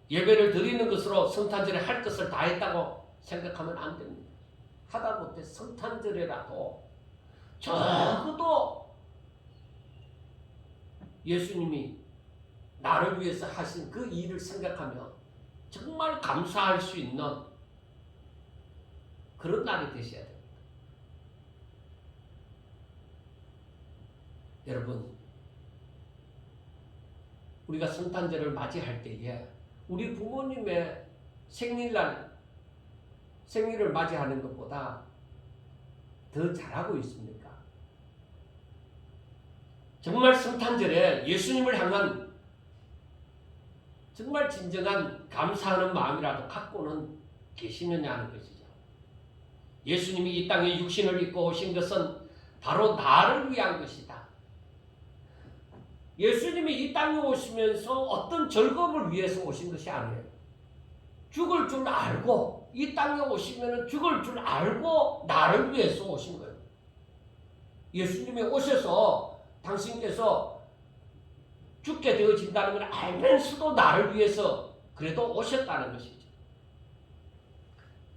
Speaker 1: 예배를 드리는 것으로 성탄절에 할 것을 다 했다고 생각하면 안 됩니다. 하다못해 성탄절에라도 적어도 예수님이 나를 위해서 하신 그 일을 생각하며 정말 감사할 수 있는 그런 날이 되셔야 됩니다. 여러분, 우리가 성탄절을 맞이할 때에 우리 부모님의 생일을 맞이하는 것보다 더 잘하고 있습니까? 정말 성탄절에 예수님을 향한 정말 진정한 감사하는 마음이라도 갖고는 계시느냐 하는 것이죠. 예수님이 이 땅에 육신을 입고 오신 것은 바로 나를 위한 것이다. 예수님이 이 땅에 오시면서 어떤 즐거움을 위해서 오신 것이 아니에요. 죽을 줄 알고 이 땅에 오시면 죽을 줄 알고 나를 위해서 오신 거예요. 예수님이 오셔서 당신께서 죽게 되어진다는 걸 알면서도 나를 위해서 그래도 오셨다는 것이죠.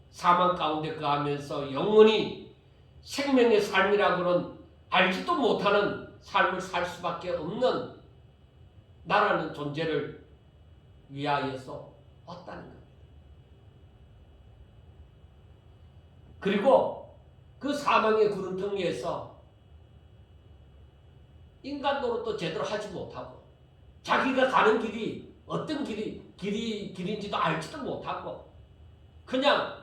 Speaker 1: 사망 가운데 거하면서 영원히 생명의 삶이라고는 알지도 못하는 삶을 살 수밖에 없는 나라는 존재를 위하여서 왔다는 겁니다. 그리고 그 사망의 구름텅이에서 인간 노릇도 제대로 하지 못하고 자기가 가는 길이 어떤 길인지도 알지도 못하고 그냥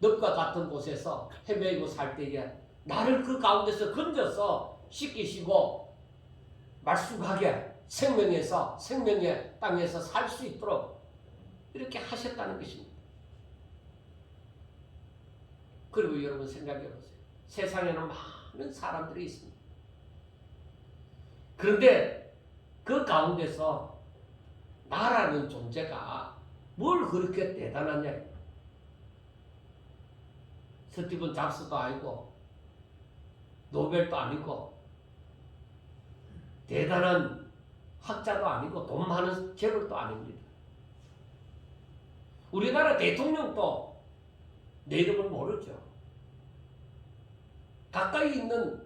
Speaker 1: 늪과 같은 곳에서 헤매고 살 때에 나를 그 가운데서 건져서 씻기시고 말쑥하게 생명의 땅에서 살 수 있도록 이렇게 하셨다는 것입니다. 그리고 여러분 생각해 보세요. 세상에는 많은 사람들이 있습니다. 그런데 그 가운데서 나라는 존재가 뭘 그렇게 대단하냐. 스티븐 잡스도 아니고 노벨도 아니고 대단한 학자도 아니고 돈 많은 재벌도 아닙니다. 우리나라 대통령도 내 이름을 모르죠. 가까이 있는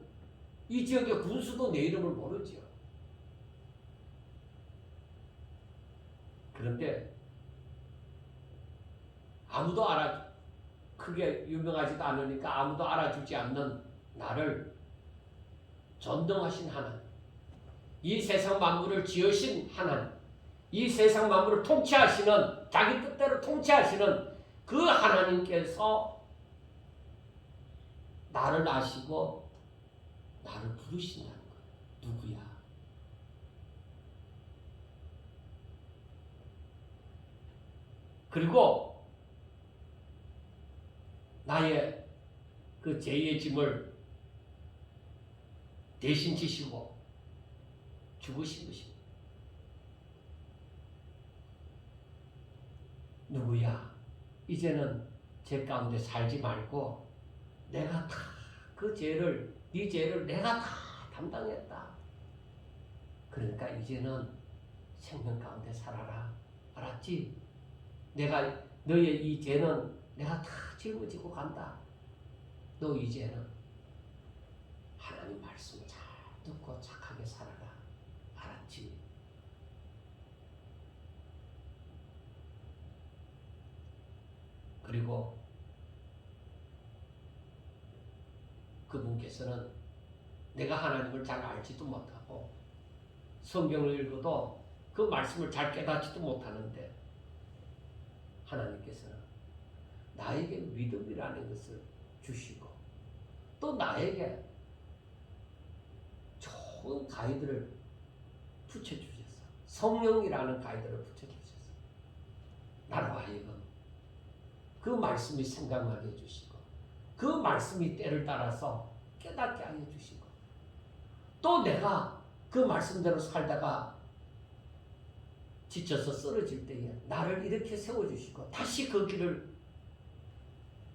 Speaker 1: 이 지역의 군수도 내 이름을 모르죠. 그런데 아무도 크게 유명하지도 않으니까 아무도 알아주지 않는 나를 전능하신 하나님, 이 세상 만물을 지으신 하나님, 이 세상 만물을 통치하시는, 자기 뜻대로 통치하시는 그 하나님께서 나를 아시고 나를 부르신다는 거예요. 누구야? 그리고 나의 그 죄의 짐을 대신 지시고 죽으신 것입니다. 누구야? 이제는 제 가운데 살지 말고 내가 다 그 죄를, 네 죄를 내가 다 담당했다. 그러니까 이제는 생명 가운데 살아라. 알았지? 너의 이 죄는 내가 다 짊어지고 간다. 너 이제는 하나님 말씀을 잘 듣고 착하게 살아라. 알았지? 그리고 그분께서는 내가 하나님을 잘 알지도 못하고 성경을 읽어도 그 말씀을 잘 깨닫지도 못하는데 하나님께서는 나에게 믿음이라는 것을 주시고 또 나에게 좋은 가이드를 붙여주셨어. 성령이라는 가이드를 붙여주셨어. 나로 하여금 그 말씀이 생각나게 해주시고 그 말씀이 때를 따라서 깨닫게 하여 주시고 또 내가 그 말씀대로 살다가 지쳐서 쓰러질 때에 나를 이렇게 세워주시고 다시 그 길을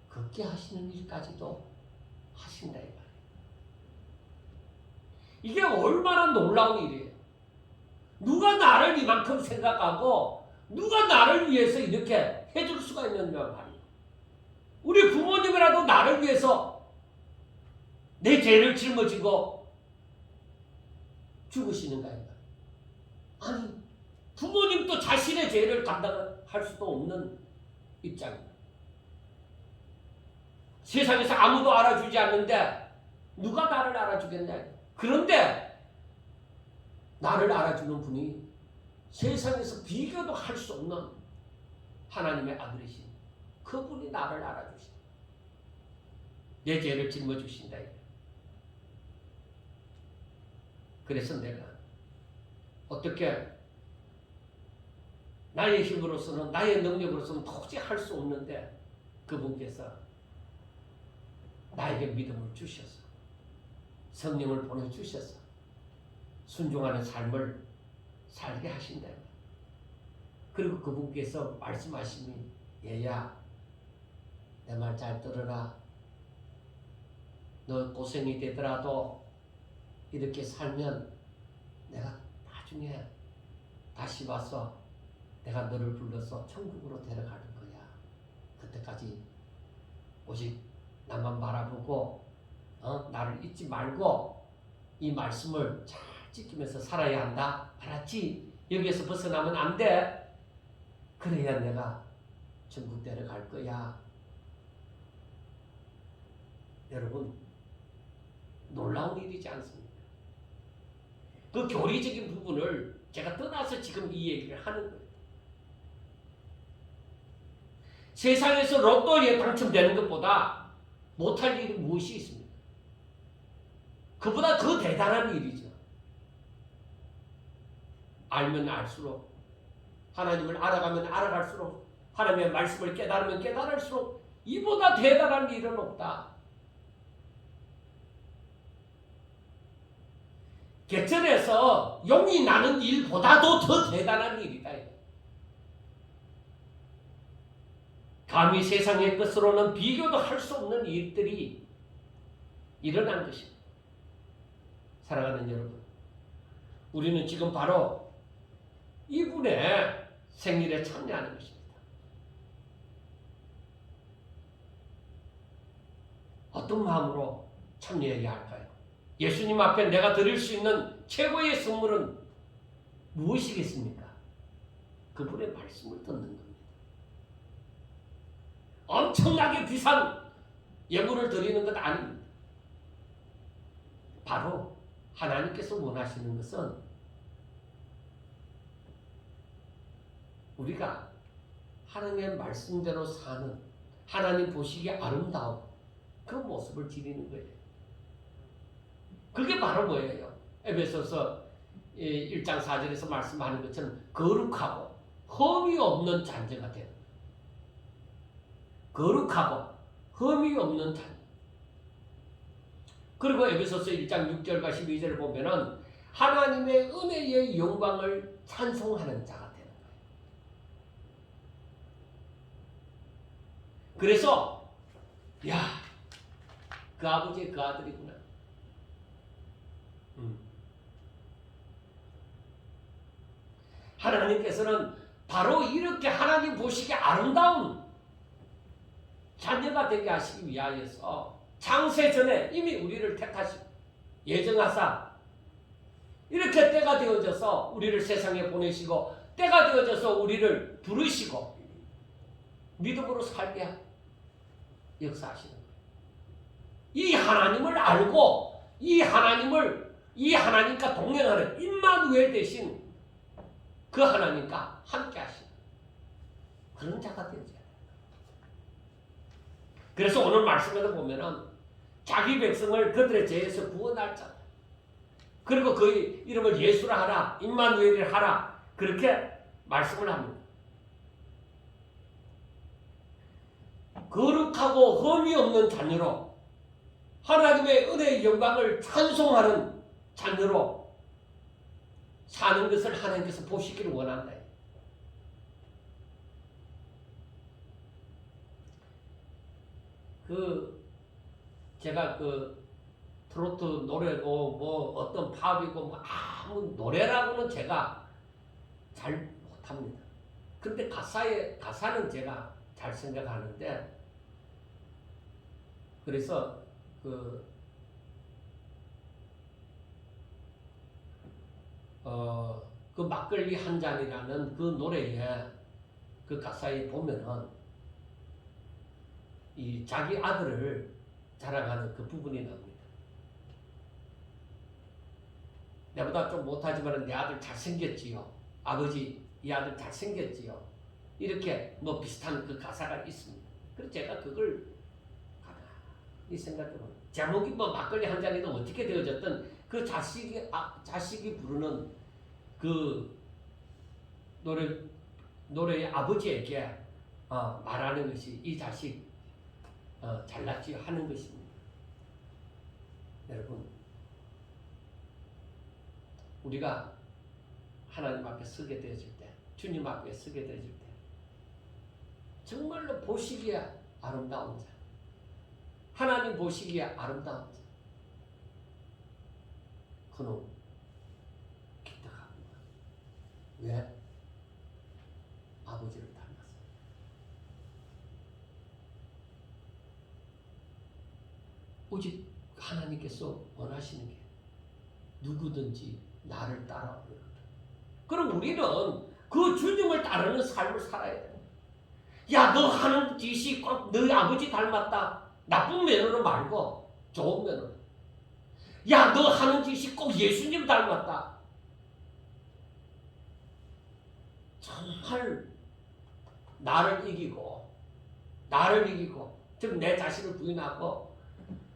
Speaker 1: 걷게 하시는 일까지도 하신다 이 말이에요. 이게 얼마나 놀라운 일이에요. 누가 나를 이만큼 생각하고 누가 나를 위해서 이렇게 해줄 수가 있느냐 말이에요. 우리 부모님이라도 나를 위해서 내 죄를 짊어지고 죽으시는가 이거. 아니 부모님도 자신의 죄를 감당할 수도 없는 입장입니다. 세상에서 아무도 알아주지 않는데 누가 나를 알아주겠냐. 그런데 나를 알아주는 분이 세상에서 비교도 할 수 없는 하나님의 아들이신 그분이 나를 알아주신다. 내 죄를 짊어주신다. 그래서 내가 어떻게 나의 힘으로서는 나의 능력으로서는 도저히 할 수 없는데 그분께서 나에게 믿음을 주셔서 성령을 보내주셔서 순종하는 삶을 살게 하신다. 그리고 그분께서 말씀하시니 얘야 내 말 잘 들어라. 너 고생이 되더라도 이렇게 살면 내가 나중에 다시 와서 내가 너를 불러서 천국으로 데려가는 거야. 그때까지 오직 나만 바라보고 나를 잊지 말고 이 말씀을 잘 지키면서 살아야 한다. 알았지? 여기에서 벗어나면 안 돼. 그래야 내가 천국 데려갈 거야. 여러분, 놀라운 일이지 않습니까? 그 교리적인 부분을 제가 떠나서 지금 이 얘기를 하는 거예요. 세상에서 로또에 당첨되는 것보다 못할 일이 무엇이 있습니까? 그보다 더 대단한 일이죠. 알면 알수록, 하나님을 알아가면 알아갈수록, 하나님의 말씀을 깨달으면 깨달을수록 이보다 대단한 일은 없다. 개천에서 용이 나는 일보다도 더 대단한 일이다. 감히 세상의 것으로는 비교도 할 수 없는 일들이 일어난 것입니다. 사랑하는 여러분, 우리는 지금 바로 이분의 생일에 참여하는 것입니다. 어떤 마음으로 참여해야 할까요? 예수님 앞에 내가 드릴 수 있는 최고의 선물은 무엇이겠습니까? 그분의 말씀을 듣는 겁니다. 엄청나게 비싼 예물을 드리는 것 아닙니다. 바로 하나님께서 원하시는 것은 우리가 하나님의 말씀대로 사는, 하나님 보시기에 아름다운 그 모습을 드리는 거예요. 그게 바로 뭐예요? 에베소서 1장 4절에서 말씀하는 것처럼 거룩하고 흠이 없는 잔재가 되는 거예요. 거룩하고 흠이 없는 잔재. 그리고 에베소서 1장 6절과 12절을 보면은 하나님의 은혜의 영광을 찬송하는 자가 되는 거예요. 그래서 야, 그 아버지의 그 아들이구나. 하나님께서는 바로 이렇게 하나님 보시기에 아름다운 자녀가 되게 하시기 위하여서 창세전에 이미 우리를 택하시고 예정하사 이렇게 때가 되어져서 우리를 세상에 보내시고 때가 되어져서 우리를 부르시고 믿음으로 살게 역사하시는 거예요. 이 하나님을 알고 이 하나님과 동행하는 임마누엘 대신 그 하나님과 함께 하시는 그런 자가 되어져야 돼요. 그래서 오늘 말씀에도 보면은 자기 백성을 그들의 죄에서 구원할 자, 그리고 그 이름을 예수라 하라, 임마누엘이라 하라, 그렇게 말씀을 합니다. 거룩하고 흠이 없는 자녀로 하나님의 은혜의 영광을 찬송하는 자녀로 사는 것을 하나님께서 보시기를 원한다. 제가 트로트 노래고 뭐 어떤 팝이고 뭐 아무 노래라고는 제가 잘 못합니다. 근데 가사는 제가 잘 생각하는데, 그래서 그 막걸리 한 잔이라는 그 노래에 그 가사에 보면은 이 자기 아들을 자랑하는 그 부분이 나옵니다. 내보다 좀 못하지만 내 아들 잘생겼지요. 아버지, 이 아들 잘생겼지요. 이렇게 뭐 비슷한 그 가사가 있습니다. 그래서 제가 그걸 가만히 생각해보면 제목이 뭐 막걸리 한 잔이든 어떻게 되어졌든 그 자식이 부르는 그 노래의 아버지에게 말하는 것이 이 자식 잘났지요 하는 것입니다. 여러분, 우리가 하나님 앞에 서게 되어질 때, 주님 앞에 서게 되어질 때 정말로 보시기에 아름다운 자, 하나님 보시기에 아름다운 자, 그놈 기특합니다. 왜? 아버지를 닮았어요. 오직 하나님께서 원하시는 게 누구든지 나를 따라오는 것. 그럼 우리는 그 주님을 따르는 삶을 살아야 돼. 야, 너 하는 짓이 꼭 너희 아버지 닮았다. 나쁜 면으로 말고 좋은 면으로. 야, 너 하는 짓이 꼭 예수님 닮았다. 정말 나를 이기고 즉 내 자신을 부인하고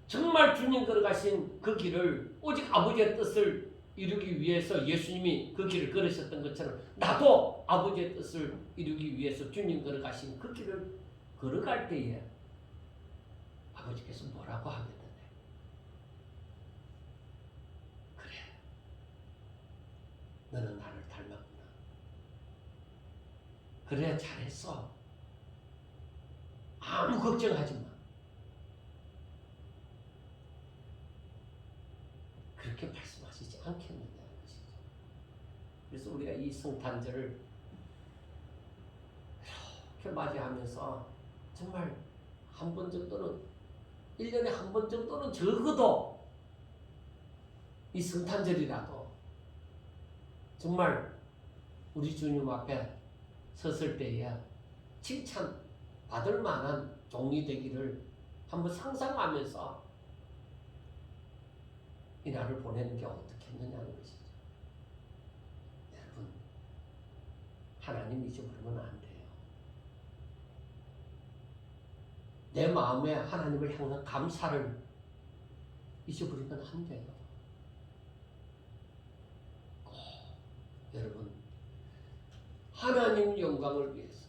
Speaker 1: 정말 주님 걸어가신 그 길을 오직 아버지의 뜻을 이루기 위해서 예수님이 그 길을 걸으셨던 것처럼 나도 아버지의 뜻을 이루기 위해서 주님 걸어가신 그 길을 걸어갈 때에 아버지께서 뭐라고 하겠는데? 그래, 너는 나를 닮았구나. 그래, 잘했어. 아무 걱정하지 마. 그렇게 말씀하시지 않겠느냐는 것이죠. 그래서 우리가 이 성탄절을 이렇게 맞이하면서 정말 한 번 정도는 1년에 한 번 정도는 적어도 이 성탄절이라도 정말 우리 주님 앞에 섰을 때에 칭찬 받을 만한 종이 되기를 한번 상상하면서 이 날을 보내는 게 어떻겠느냐는 것이죠. 여러분, 하나님 잊어버리면 안 돼요. 내 마음에 하나님을 향한 감사를 잊어버리면 안 돼요. 여러분, 하나님 영광을 위해서,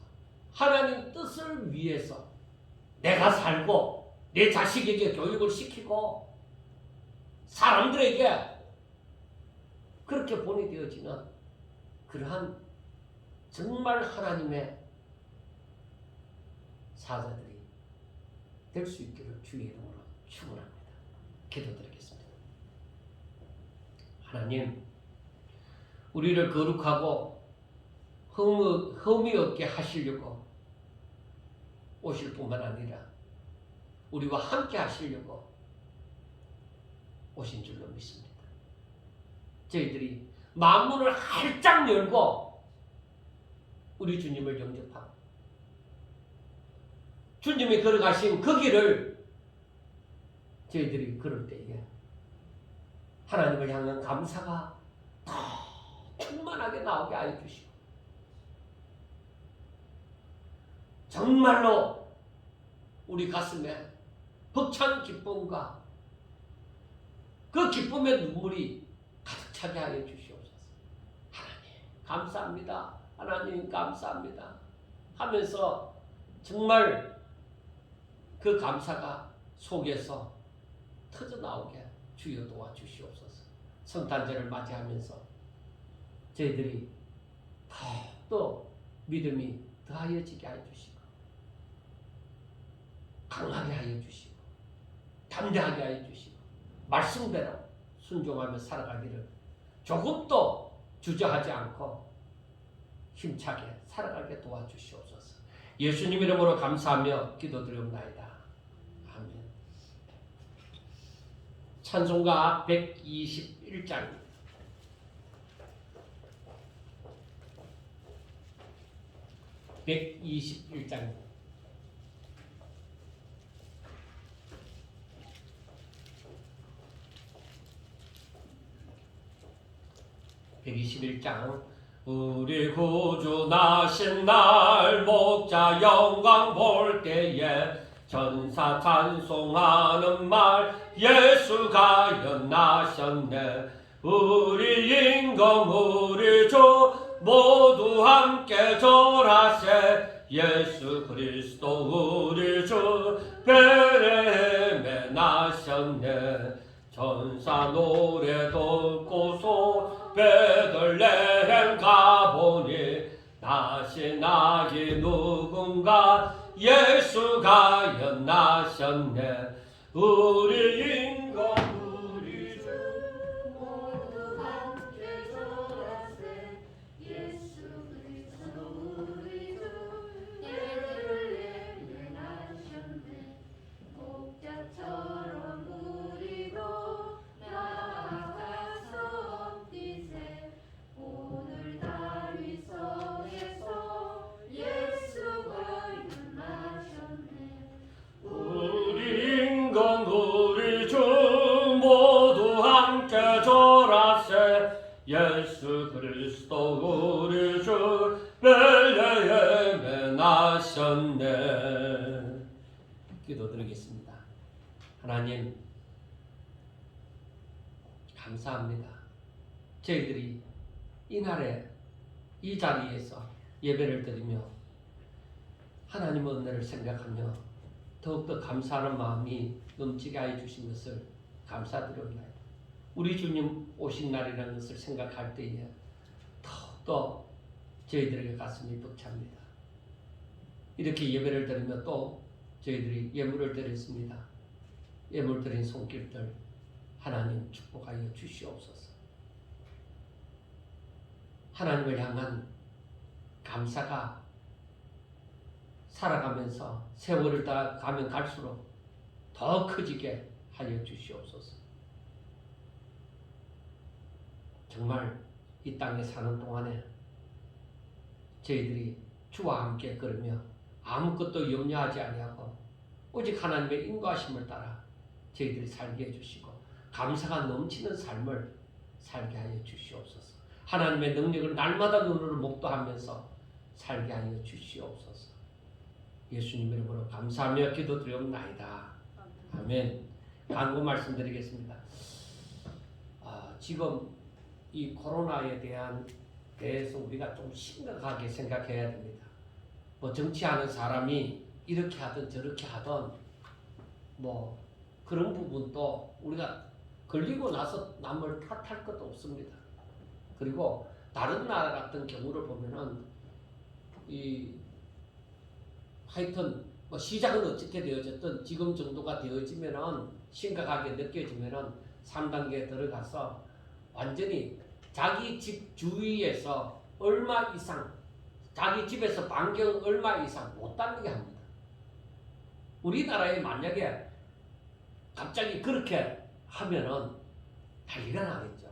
Speaker 1: 하나님 뜻을 위해서 내가 살고 내 자식에게 교육을 시키고 사람들에게 그렇게 보내되어지는 그러한 정말 하나님의 사자들이 될 수 있기를 주의 이름으로 축원합니다. 기도드리겠습니다. 하나님, 우리를 거룩하고 흠이 없게 하시려고 오실 뿐만 아니라 우리와 함께 하시려고 오신 줄로 믿습니다. 저희들이 만문을 활짝 열고 우리 주님을 영접하고 주님이 걸어가신 그 길을 저희들이 걸을 때에 하나님을 향한 감사가 더 충만하게 나오게 하여 주시고 정말로 우리 가슴에 벅찬 기쁨과 그 기쁨의 눈물이 가득 차게 하여 주시옵소서. 하나님 감사합니다. 하나님 감사합니다 하면서 정말 그 감사가 속에서 터져나오게 주여 도와주시옵소서. 성탄절을 맞이하면서 저희들이 또 믿음이 더하여지게 하여 주시고 강하게 하여 주시고 담대하게 하여 주시고 말씀대로 순종하며 살아가기를 조금도 주저하지 않고 힘차게 살아가게 도와주시옵소서. 예수님 이름으로 감사하며 기도드리옵나이다. 아멘. 찬송가 121장 121장 121장 우리 구주 나신 날 목자 영광 볼 때에 전사 찬송하는 말 예수가 연나셨네. 우리 임금 우리 주 모두 함께 절하세. 예수 그리스도 우리 주 베레헴에 나셨네. 전사 노래 듣고서 베들레헴 가보니 나신 아기 누군가 예수가 연나셨네. 우리 임금 우리 주
Speaker 2: 모두 함께 절하세. 예수 그리스도 우리 주 베들레헴에 나셨네. 목자처럼 우리도 나아가서 엎디세. 오늘 다윗성에서 예수가 일어나셨네.
Speaker 1: 우리 우리 주 베들레헴에 나셨네. 기도드리겠습니다. 하나님 감사합니다. 저희들이 이날에 이 자리에서 예배를 드리며 하나님의 은혜를 생각하며 더욱더 감사하는 마음이 넘치게 하여 주신 것을 감사드립니다. 우리 주님 오신 날이라는 것을 생각할 때에 더욱더 저희들에게 가슴이 벅찹니다. 이렇게 예배를 드리며 또 저희들이 예물을 드렸습니다. 예물 드린 손길들 하나님 축복하여 주시옵소서. 하나님을 향한 감사가 살아가면서 세월을 다 가면 갈수록 더 커지게 하여 주시옵소서. 정말 이 땅에 사는 동안에 저희들이 주와 함께 걸으며 아무것도 염려하지 아니하고 오직 하나님의 인도하심을 따라 저희들이 살게 해주시고 감사가 넘치는 삶을 살게 하여 주시옵소서. 하나님의 능력을 날마다 눈으로 목도하면서 살게 하여 주시옵소서. 예수님 이름으로 감사하며 기도드리옵나이다. 아멘. 간구 말씀드리겠습니다. 지금 이 코로나에 대해서 우리가 좀 심각하게 생각해야 됩니다. 뭐 정치하는 사람이 이렇게 하든 저렇게 하든 뭐 그런 부분도 우리가 걸리고 나서 남을 탓할 것도 없습니다. 그리고 다른 나라 같은 경우를 보면은 하여튼 뭐 시작은 어떻게 되어졌든 지금 정도가 되어지면은 심각하게 느껴지면은 3단계에 들어가서 완전히 자기 집 주위에서 얼마 이상 자기 집에서 반경 얼마 이상 못 다니게 합니다. 우리나라에 만약에 갑자기 그렇게 하면은 난리가 나겠죠.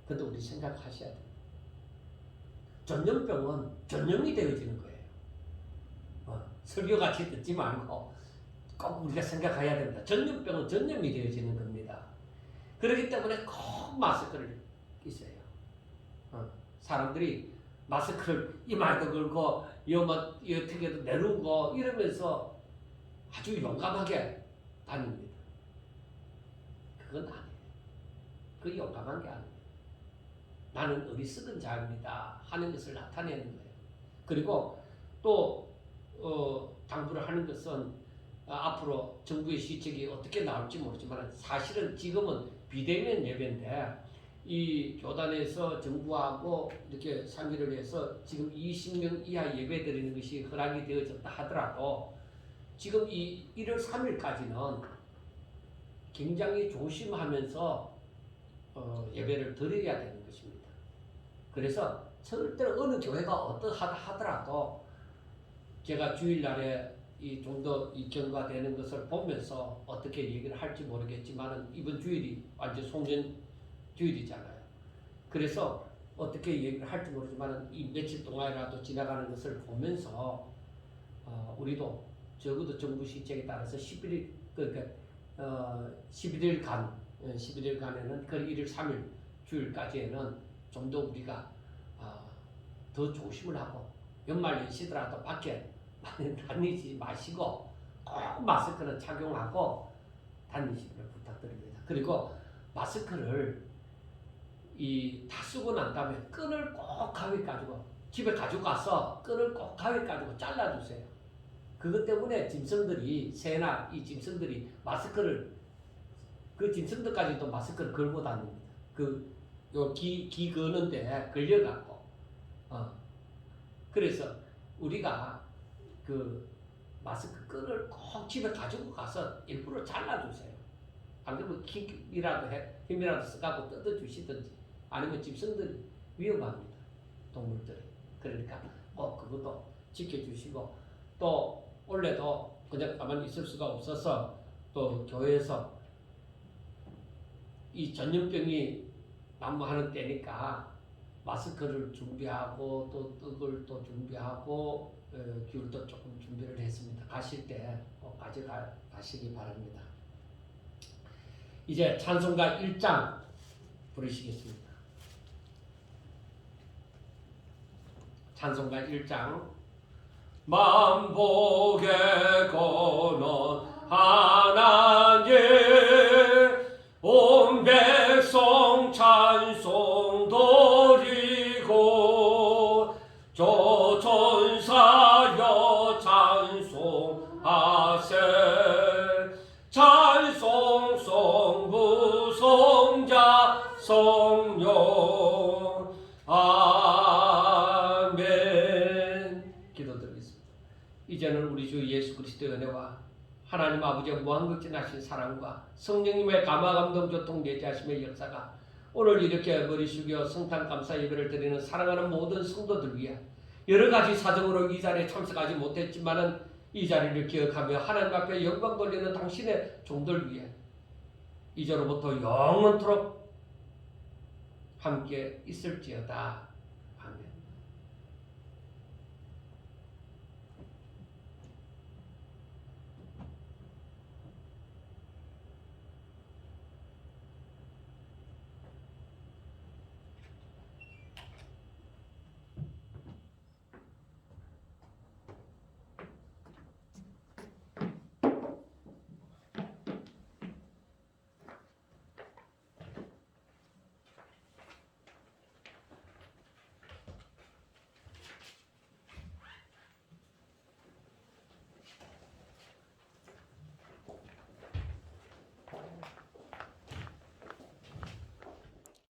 Speaker 1: 근데 우리 생각하셔야 돼요. 전염병은 전염이 되어지는 거예요. 설교같이 듣지 말고 꼭 우리가 생각해야 됩니다. 전염병은 전염이 되어지는 겁니다. 그렇기 때문에 꼭 마스크를 끼세요. 사람들이 마스크를 이마에도 걸고 어떻게도 내누고 이러면서 아주 용감하게 다닙니다. 그건 아니에요. 그 용감한 게 아니에요. 나는 어리석은 자입니다 하는 것을 나타내는 거예요. 그리고 또 당부를 하는 것은 앞으로 정부의 시책이 어떻게 나올지 모르지만 사실은 지금은 비대면 예배인데 이 교단에서 정부하고 이렇게 상의를 해서 지금 20명 이하 예배 드리는 것이 허락이 되어졌다 하더라도 지금 이 1월 3일까지는 굉장히 조심하면서 예배를 드려야 되는 것입니다. 그래서 절대로 어느 교회가 어떠하다 하더라도 제가 주일날에 좀 더 경과되는 것을 보면서 어떻게 얘기를 할지 모르겠지만 이번 주일이 완전 송년 주일이잖아요. 그래서 어떻게 얘기를 할지 모르지만 이 며칠 동안이라도 지나가는 것을 보면서 우리도 적어도 정부 시책에 따라서 11일 그러니까 11일간에는 그 1일 3일 주일까지에는 좀 더 우리가 더 조심을 하고 연말 연시더라도 밖에 많이 다니지 마시고 꼭 마스크는 착용하고 다니시기를 부탁드립니다. 그리고 마스크를 다 쓰고 난 다음에 끈을 꼭 가위 가지고 집에 가지고 가서 끈을 꼭 가위 가지고 잘라주세요. 그것 때문에 짐승들이 새나 이 짐승들이 마스크를 그 짐승들까지도 마스크를 걸고 다닙니다. 기 거는데 걸려갖고 그래서 우리가 그 마스크 끈을 꼭 집에 가지고 가서 일부러 잘라주세요. 안 그러면 힘이라도 써갖고 뜯어주시든지 아니면 짐승들이 위험합니다. 동물들이. 그러니까 꼭 그것도 지켜주시고 또 원래도 그냥 가만히 있을 수가 없어서 또 교회에서 이 전염병이 난무하는 때니까 마스크를 준비하고 또 떡을 또 준비하고 귤도 조금 준비를 했습니다. 가실 때 꼭 가져가시기 바랍니다. 이제 찬송가 1장 부르시겠습니다. 찬송가 1장 만복의 근원 하나님 온 백성 찬송 드리고 저 천사여 찬송하세 찬송 성부 성자 성령 아멘. 기도드리겠습니다. 이제는 우리 주 예수 그리스도의 은혜와 하나님 아버지의 무한극진하신 사랑과 성령님의 감화감동 교통 내재하심의 역사가 오늘 이렇게 머리 숙여 성탄 감사 예배를 드리는 사랑하는 모든 성도들 위해 여러 가지 사정으로 이 자리에 참석하지 못했지만은 이 자리를 기억하며 하나님 앞에 영광 돌리는 당신의 종들 위해 이제로부터 영원토록 함께 있을지어다.